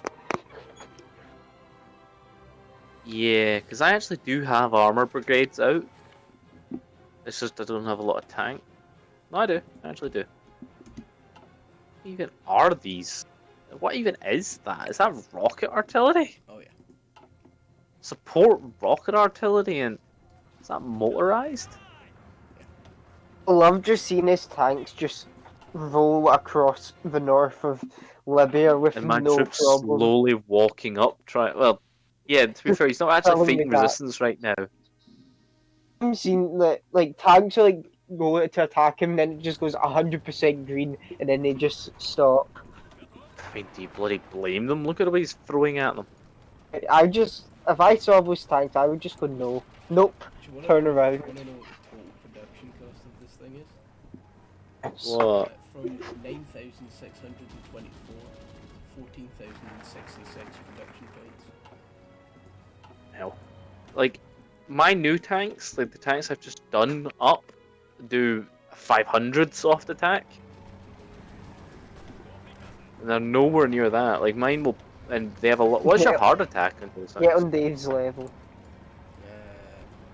Yeah, because I actually do have armor brigades out. It's just I don't have a lot of tank. No, I do. I actually do. What even are these? What even is that? Is that rocket artillery? Oh yeah. Support rocket artillery, and is that motorized? I love just seeing his tanks just roll across the north of Libya with And my no troops problem. slowly walking up, well, yeah, to be fair, he's not actually Telling me fighting that. resistance right now. I'm seeing that like tanks are like go to attack him, then it just goes 100% green, and then they just stop. I mean, do you bloody blame them? Look at what he's throwing at them. I just, if I saw those tanks, I would just go no, nope, Do you turn around. wanna know what the total production cost of this thing is? What? From 9,624 to 14,066 production points. Hell. Like, my new tanks, like the tanks I've just done up, do 500 soft attack. And they're nowhere near that. Like, mine will. And they have a lot. What's your Get, hard attack on those get things? on Dave's level.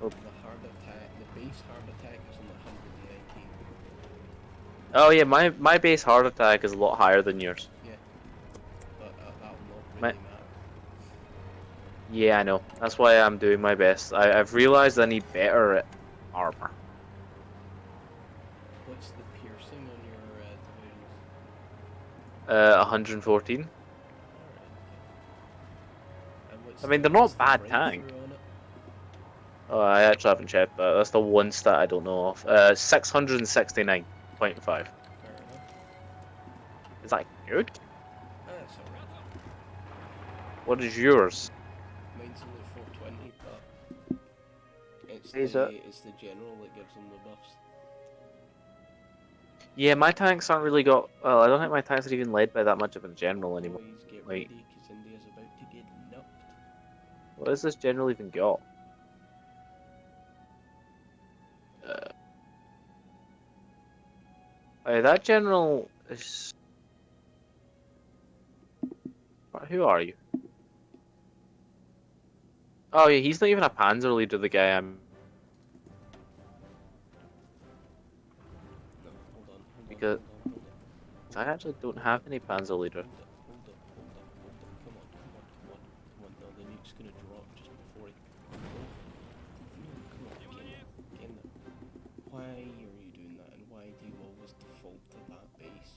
Oh, The hard attack, the base hard attack is only 119. oh yeah, my base hard attack is a lot higher than yours. Yeah, but that will not My, really matter. yeah, I know. That's why I'm doing my best. I've realized I need better at armor. What's the piercing on your divisions? 114. Alright. And I mean, they're what's not the bad breakthrough tank. on it? Oh, I actually haven't checked that. That's the one stat I don't know of. 669.5. Fair enough. Is that good? That's alright. What is yours? Mine's only 420, but Is it? it's the general that gives them the buffs. Yeah, my tanks aren't really got. Well, I don't think my tanks are even led by that much of a general anymore. Boys, get Like, ready, because India's about to get nupped. what has this general even got? Uh, that general is. Who are you? Oh yeah, he's not even a panzer leader. The guy I'm No, because hold on. I actually don't have any panzer leader. Hold up. Come on. No, the nuke's gonna drop just before it. No, come on, get in there. Why are you doing that, and why do you always default to that base?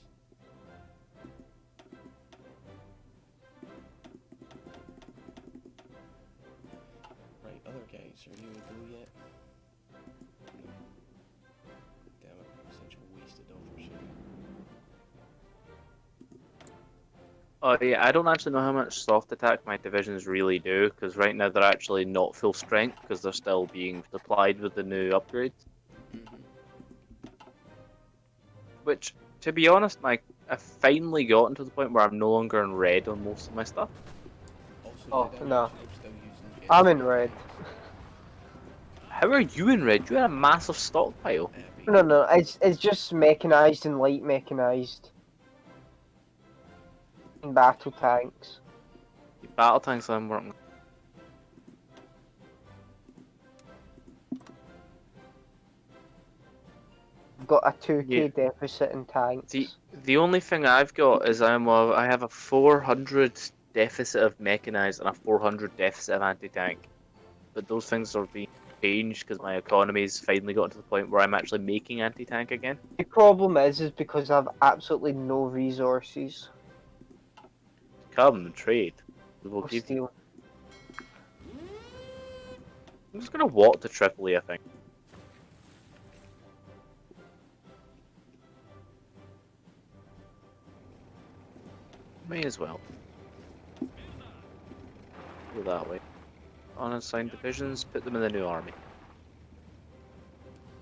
Right, other guys, are you a go yet? No. Damn it, such a wasted opportunity. Oh yeah, I don't actually know how much soft attack my divisions really do, because right now they're actually not full strength, because they're still being supplied with the new upgrades. Which, to be honest, I've finally gotten to the point where I'm no longer in red on most of my stuff. Also, Oh, did I no. mention I'm still using I'm in Gen red. tanks? How are you in red? You had a massive stockpile. No, it's just mechanized and light mechanized. And battle tanks. The battle tanks I'm working. I've got a 2k Yeah. deficit in tanks. The only thing I've got is I have a 400 deficit of mechanized and a 400 deficit of anti-tank, but those things are being change because my economy's finally gotten to the point where I'm actually making anti-tank again. The problem is because I have absolutely no resources. Come and trade. We will of give you. steel. I'm just gonna walk to Tripoli, I think. May as well. Go that way. Unassigned divisions, put them in the new army.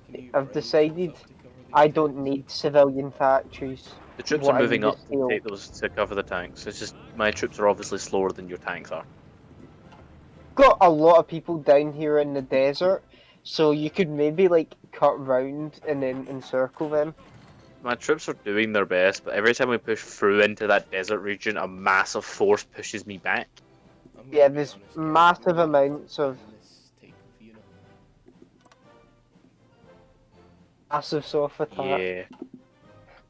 Can you I've round decided troops up to cover these I don't tanks? need civilian factories. The troops are What I moving need is up to steel. take those to cover the tanks. It's just my troops are obviously slower than your tanks are. Got a lot of people down here in the desert, so you could maybe like cut round and then encircle them. My troops are doing their best, but every time we push through into that desert region, a massive force pushes me back. I'm gonna Yeah, be there's honest, guys, I'm massive gonna have to amounts of ban this type of unit. massive soft attack. Yeah.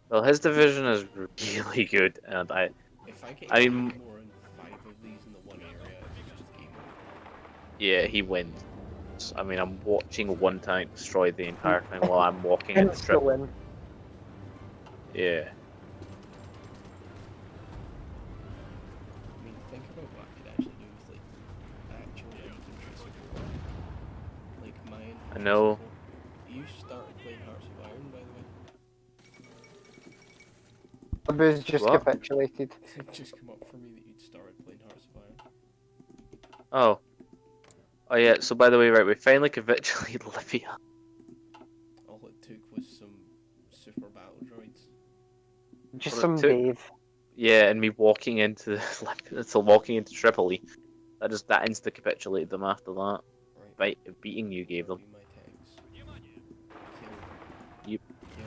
Well, his division is really good, and If I get I'm, more than 5 of these in the one area, it's just game over. yeah, he wins. I mean, I'm watching one tank destroy the entire thing while I'm walking into Insta Tripoli. win. Yeah. I mean, think about what I could actually do with, like, actual infantry support. Like, my I infantry know. support. You started playing Hearts of Iron, by the way. Abu's just What? capitulated. It just come up for me that you'd started playing Hearts of Iron. Oh. Oh yeah, so by the way, right, we finally capitulated Libya. All it took was some super battle droids. Just Well, it some took, Dave. yeah, and me walking into walking into Tripoli. That insta capitulated them after that. Right. Beating you gave them. Review my tanks. Kill. You Kill.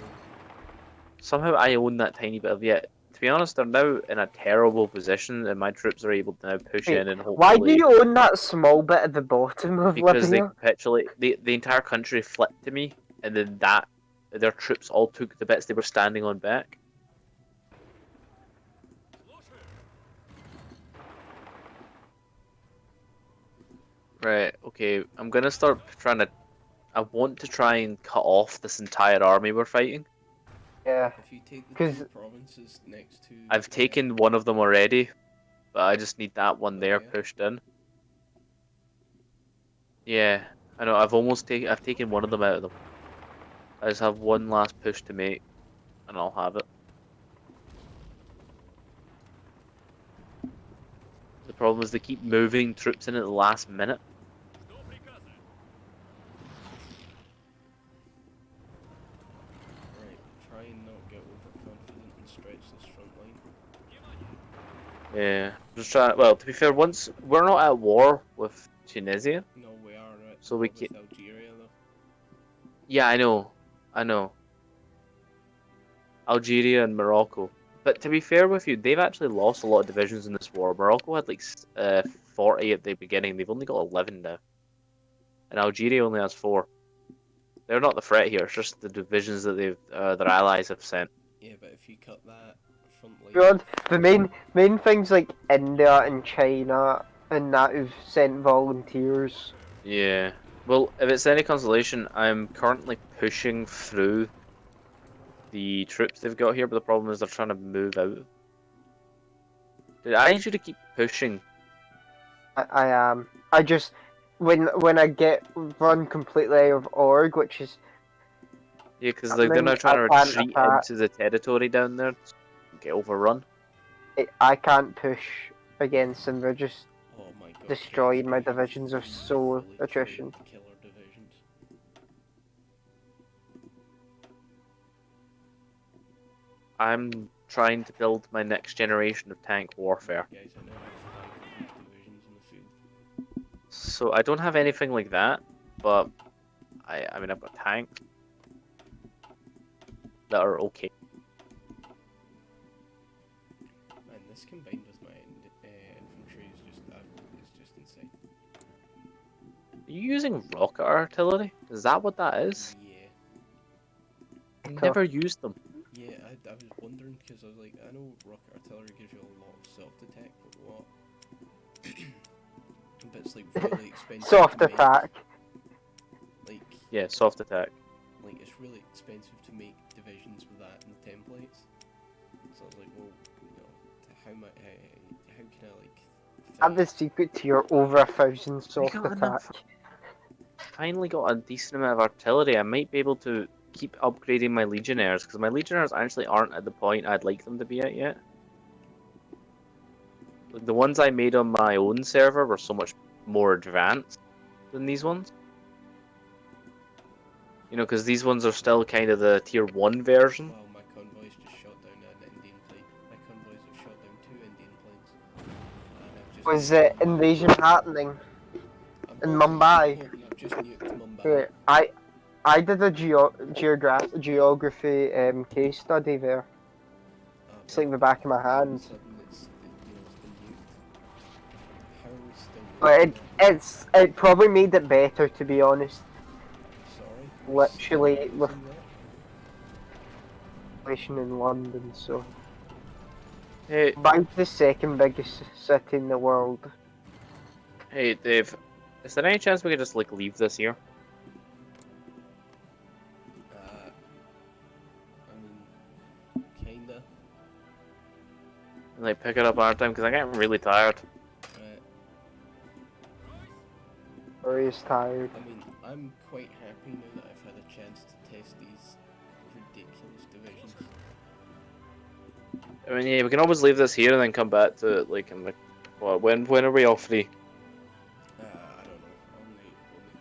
somehow I own that tiny bit of it. To be honest, they're now in a terrible position, and my troops are able to now push Wait, in and why do hopefully you own that small bit at the bottom of because they Libya? capitulate, the entire country flipped to me, and then their troops all took the bits they were standing on back. Right, okay, I'm gonna start trying to. I want to try and cut off this entire army we're fighting. Yeah, If you take the 'cause two provinces next to. I've taken one of them already, but I just need that one there Libya. pushed in. Yeah, I know. I've taken one of them out of them. I just have one last push to make, and I'll have it. The problem is they keep moving troops in at the last minute. Right, try and not get overconfident and stretch this front line. Yeah, just trying. Well, to be fair, once we're not at war with Tunisia, No, we are at so war we can. with Algeria though. Yeah, I know. Algeria and Morocco. But to be fair with you, they've actually lost a lot of divisions in this war. Morocco had like 40 at the beginning. They've only got 11 now, and Algeria only has 4. They're not the threat here. It's just the divisions that their allies have sent. Yeah, but if you cut that front line God, off, the main things like India and China and that who've sent volunteers. Yeah. Well, if it's any consolation, I'm currently pushing through the troops they've got here, but the problem is they're trying to move out. I need you to keep pushing. I am. I just when I get run completely out of org, which is Yeah, because they're happening, now I trying to can't retreat attack. into the territory down there, get overrun. I can't push against them. They're just oh my god, guys, destroyed. I My have divisions are 3 so fully attrition. trained killer divisions. I'm trying to build my next generation of tank warfare. Guys, I now have 5 of these divisions in the field. So I don't have anything like that, but I mean I've got tanks that are okay. Man, this combined with my infantry is just insane. Are you using rocket artillery? Is that what that is? Yeah. I've never used them. Yeah, I was wondering because I was like, I know rocket artillery gives you a lot of soft attack, but what? But it's like really expensive Soft to make. attack. Yeah, soft attack. Like, it's really expensive to make divisions with that in the templates. So I was like, well, you know, how can I, like, I'm the fit? secret to your over 1,000 soft got attack. enough. Finally got a decent amount of artillery. I might be able to keep upgrading my legionnaires, because my legionnaires actually aren't at the point I'd like them to be at yet. Like, the ones I made on my own server were so much more advanced than these ones. You know, because these ones are still kind of the tier 1 version. Wow, my convoys just shot down an Indian plane. My convoys have shot down 2 Indian planes. And I've just Was nuked Mumbai. invasion happening I'm in halting, I'm Mumbai? halting, I've just nuked Mumbai. Here, I did a geography case study there. It's like the back of my All of a hand. sudden it's been nuked. How are we still But losing it probably made it better, to be honest. Sorry, we're still Literally with losing that? population in London, so Hey, Mumbai's the second biggest city in the world. hey, Dave. Is there any chance we could just like leave this here? I mean, kinda. And like pick it up another time? Because I'm getting really tired. Right. Very tired. I mean, I'm quite happy now that I've had a chance to test these ridiculous divisions. I mean, yeah, we can always leave this here and then come back to it, like, in like, what, when are we all free? I don't know. We'll need to wait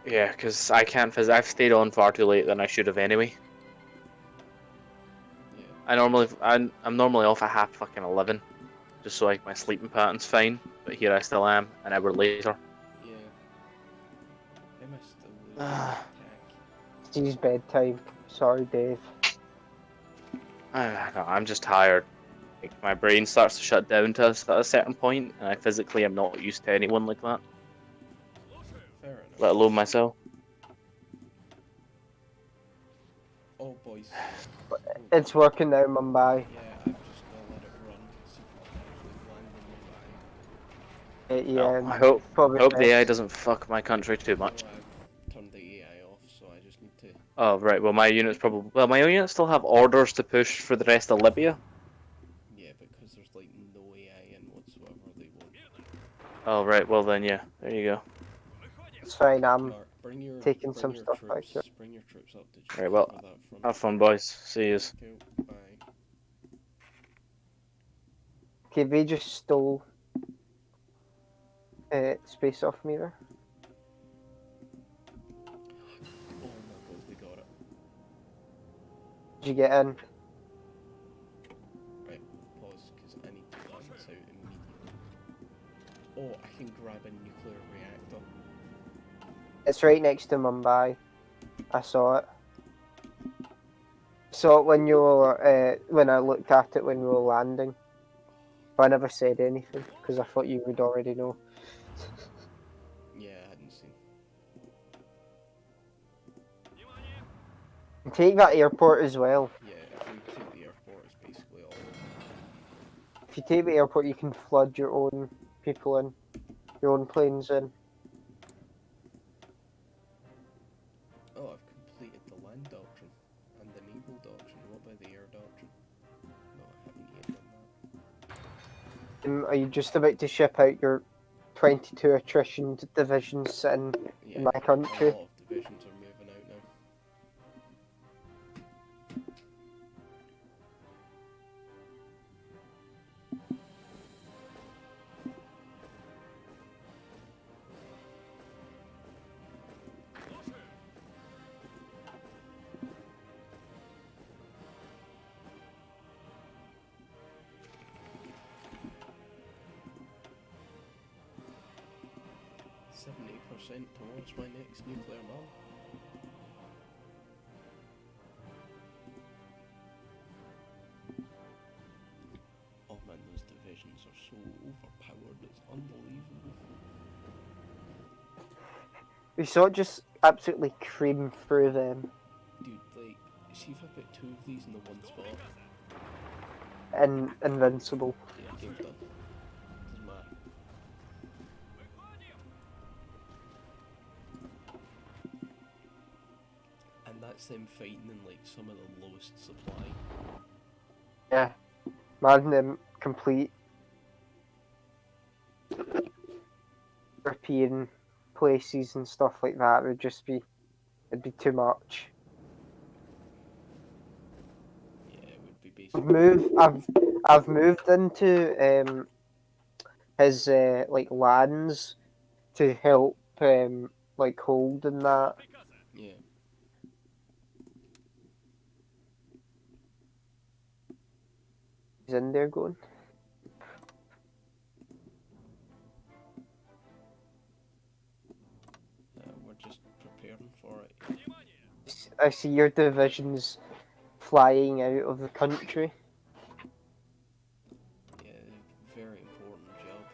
and see. Yeah, because I can't, because I've stayed on far too late than I should have anyway. Yeah. I'm normally off at half fucking 11, just so like my sleeping pattern's fine. But here I still am, an hour later. Yeah. How am I still losing this attack? It's his bedtime. Sorry, Dave. I'm just tired. Like, my brain starts to shut down to a certain point, and I physically am not used to anyone like that, Fair enough. let alone myself. Oh, boys. It's working now, Mumbai. Yeah, I'm just gonna let it run. See if we can actually land on Mumbai. No, Yeah, I probably hope the AI best. doesn't fuck my country too much. No, I've turned the AI off, so I just need to. Oh right, well my units my units still have orders to push for the rest of Libya. Yeah, because there's like no AI in whatsoever, they won't. Oh right, well then yeah, there you go. It's fine. I'm Mark, taking some stuff back here. bring your troops up to Right, cover well, that front. have fun, boys. See yous. Cool, bye. Okay, they just stole space off me there. Oh my god, they got it. Did you get in? Right, pause, because I need to land this out immediately. Oh, I can grab a nuclear reactor. It's right next to Mumbai. I saw it. Saw it when you were when I looked at it when we were landing. But I never said anything because I thought you would already know. Yeah, I hadn't seen. Take that airport as well. Yeah, if we take the airport, it's basically all. If you take the airport, you can flood your own people in, your own planes in. Oh, I've completed the land doctrine and the naval doctrine. What about the air doctrine? No, I haven't yet done that. Are you just about to ship out your 22 attrition divisions sitting Yeah, in my country? a lot of divisions are moving out now. 70% towards my next nuclear bomb. Oh man, those divisions are so overpowered, it's unbelievable. We saw it just absolutely cream through them. Dude, like, see if I put 2 of these in the one spot. And invincible. Yeah, game's done. Doesn't matter. that's them fighting in like some of the lowest supply. Yeah, imagine them complete European places and stuff like that. It'd be too much. Yeah, it would be basically. I've moved into his like lands to help like hold and that. Yeah. He's in there going. We're just preparing for it. I see your divisions flying out of the country. Yeah, very important job.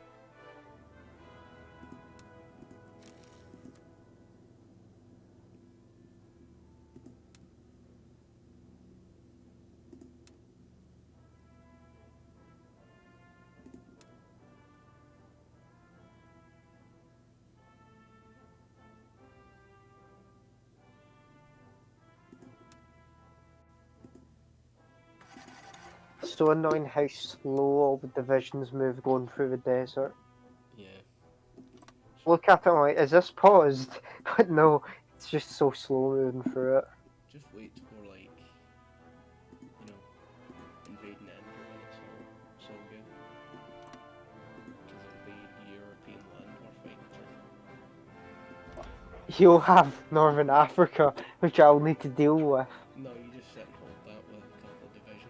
So annoying how slow all the divisions move going through the desert. Yeah. Look at it like, is this paused? But no, it's just so slow moving through it. Just wait till we're like, you know, invading Andrew and it's all good. Because it'll be European land we're fighting through. You'll have Northern Africa, which I'll need to deal with. No, you just sit and hold that with a couple of divisions.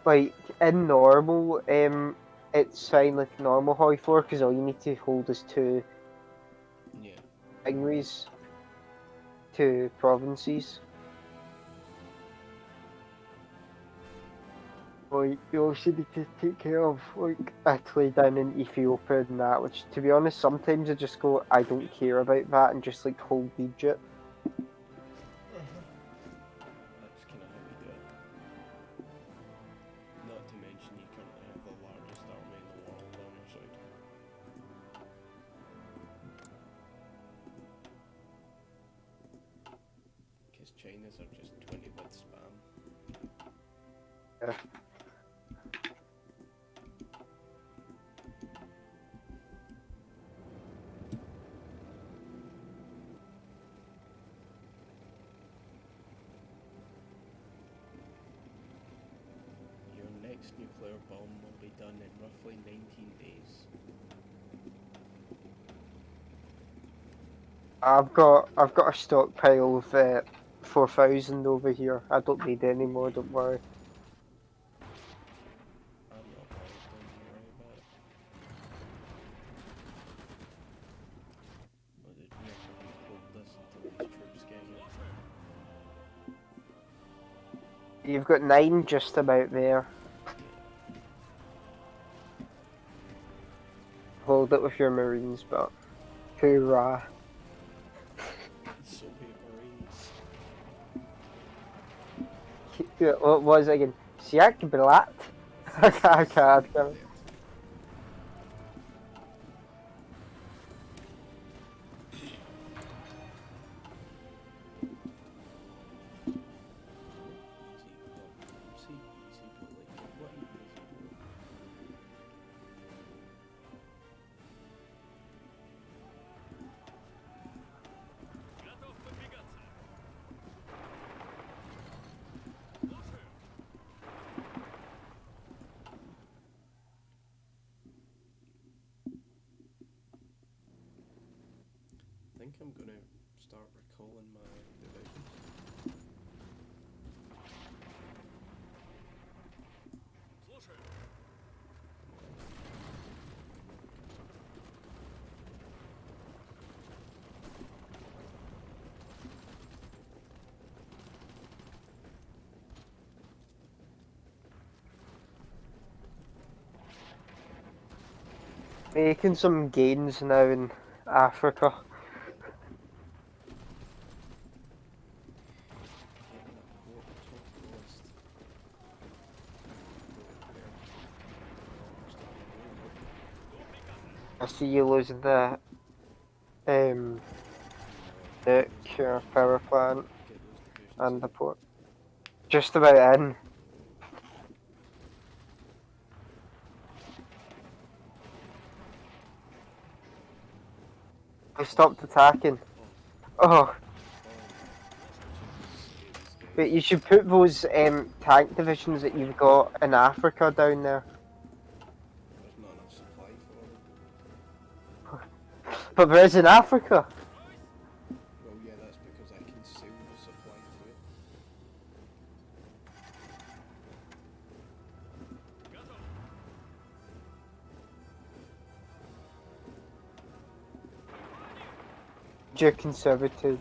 Like in normal, it's fine like normal Hoi 4 because all you need to hold is two Yeah. thingies, two provinces. Like you also need to take care of like Italy down in Ethiopia and that. Which, to be honest, sometimes I just go, I don't care about that and just like hold Egypt. That's kind of how we do it. Not to mention you currently have the largest army in the world on your side. Because China's are just 20 with spam. Yeah. Your next nuclear bomb will be done in roughly 19 days. I've got a stockpile of 4,000 over here. I don't need any more. Don't worry. I'm not bothered, don't you worry about it. We're just gonna hold this until these troops get here. You've got 9 just about there. Yeah. Hold it with your marines, but hoorah! Soviet Marines. What was it again? Siak Blat? I can't. Easy, but like, what even is he doing? I think I'm gonna start recalling my divisions. Making some gains now in Africa. Getting that port top of the list. Go there. We're almost at the wall, aren't we? I see you losing the No, nuclear power plant get those divisions and the in. port. Just about in. They stopped attacking. Oh, but you should put those tank divisions that you've got in Africa down there. There's not enough supply for them. But there is in Africa. Well, yeah, that's because I can sell the supply to it. Your conservative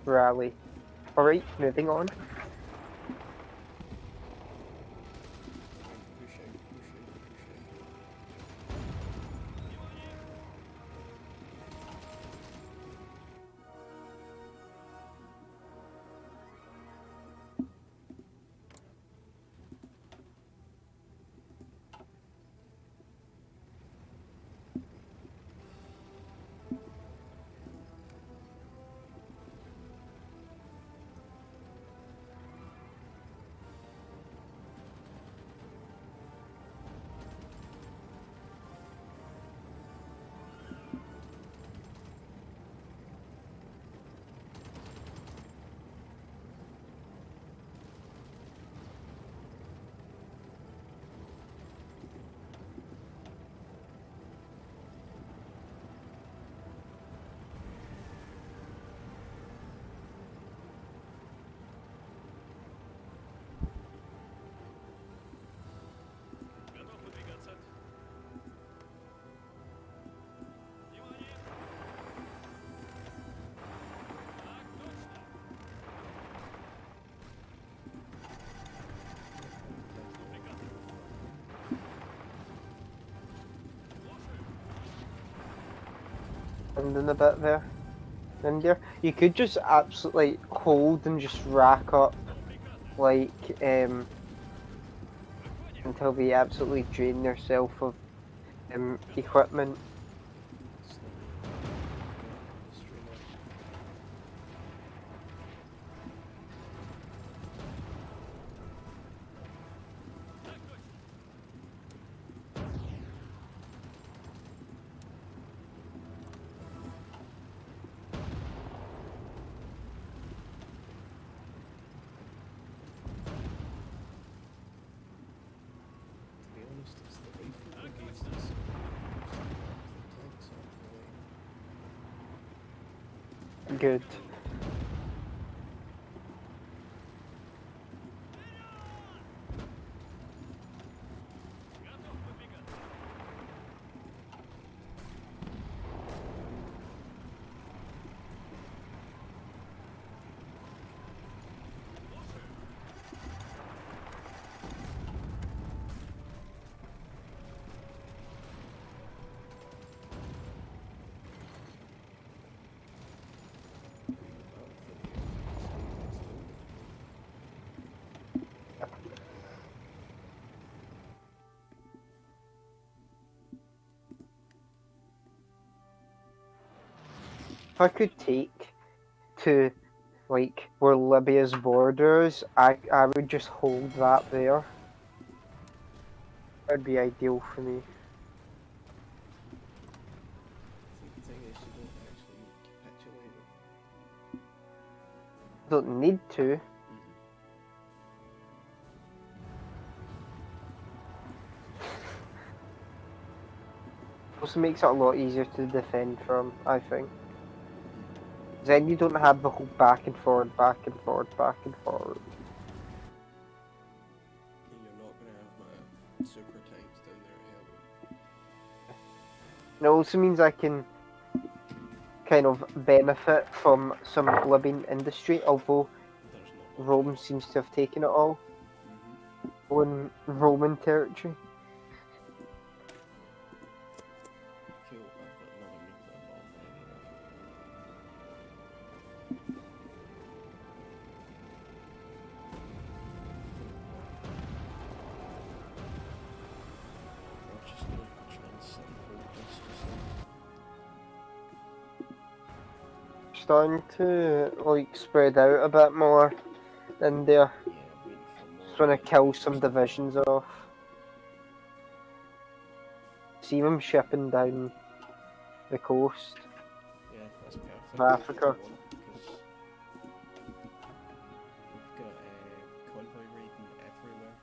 rally. Alright, moving on. Right, push out, push out, push out. And in a bit there. In there. You could just absolutely hold and just rack up like until they absolutely drain themselves of equipment. It's not really a problem. I've got this trainer. To be honest, it's the rifle brigades that's the tanks out of the way. Good. If I could take to like where Libya's borders, I would just hold that there. That'd be ideal for me. See, the thing is, you don't actually need to capitulate them. Don't need to. Also makes it a lot easier to defend from, I think. Then you don't have the whole back and forward, back and forward, back and forward. And you're not going to have my super tanks down there to help them. And it also means I can kind of benefit from some Libyan industry, although There's not much. Rome seems to have taken it all on Roman territory. Cool, I've got another nuclear bomb ready now. I'm just going to try and send starting to like spread out a bit more in there. Yeah, waiting for more. Just want to kill some stuff. divisions off. See them shipping down the coast Yeah, that's perfect. of Africa. Because we've got convoy raiding everywhere.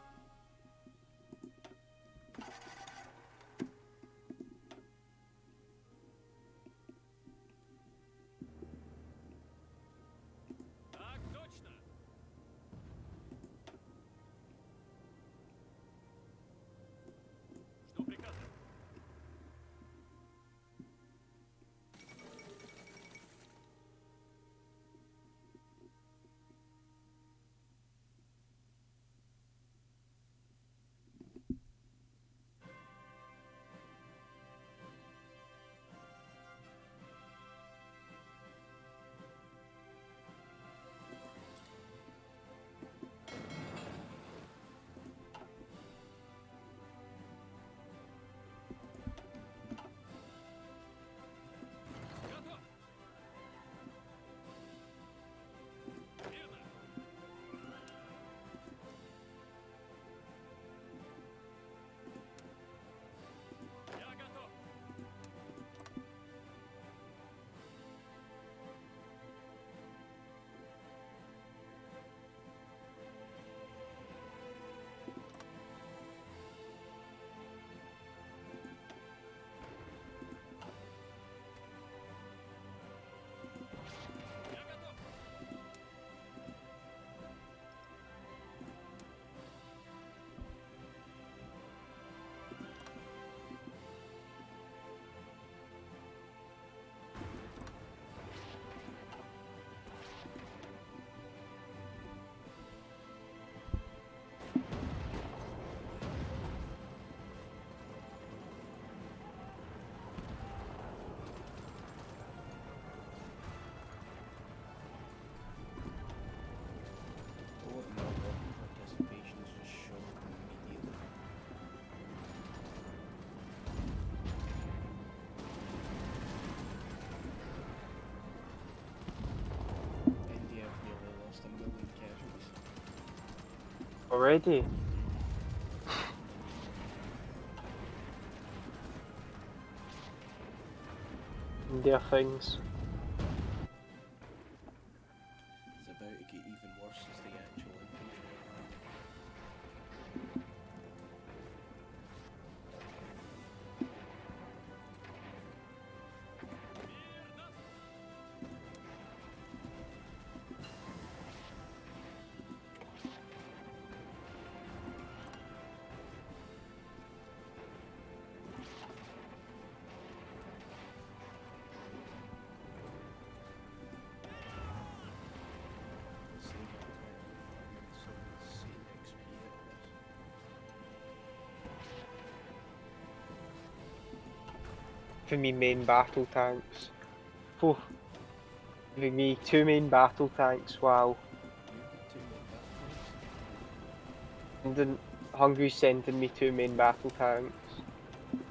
Oh, no, participation is just shown immediately. India have nearly lost 1,000,000 casualties. Already? India things. It's about to get even worse as the actual infantry arrive. Sleep apparently farming some insane XP out of this. For me, main battle tanks. Phew. For me, 2 main battle tanks. Wow. You've got 2 main battle tanks? And then Hungary's sending me 2 main battle tanks. What?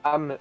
I'm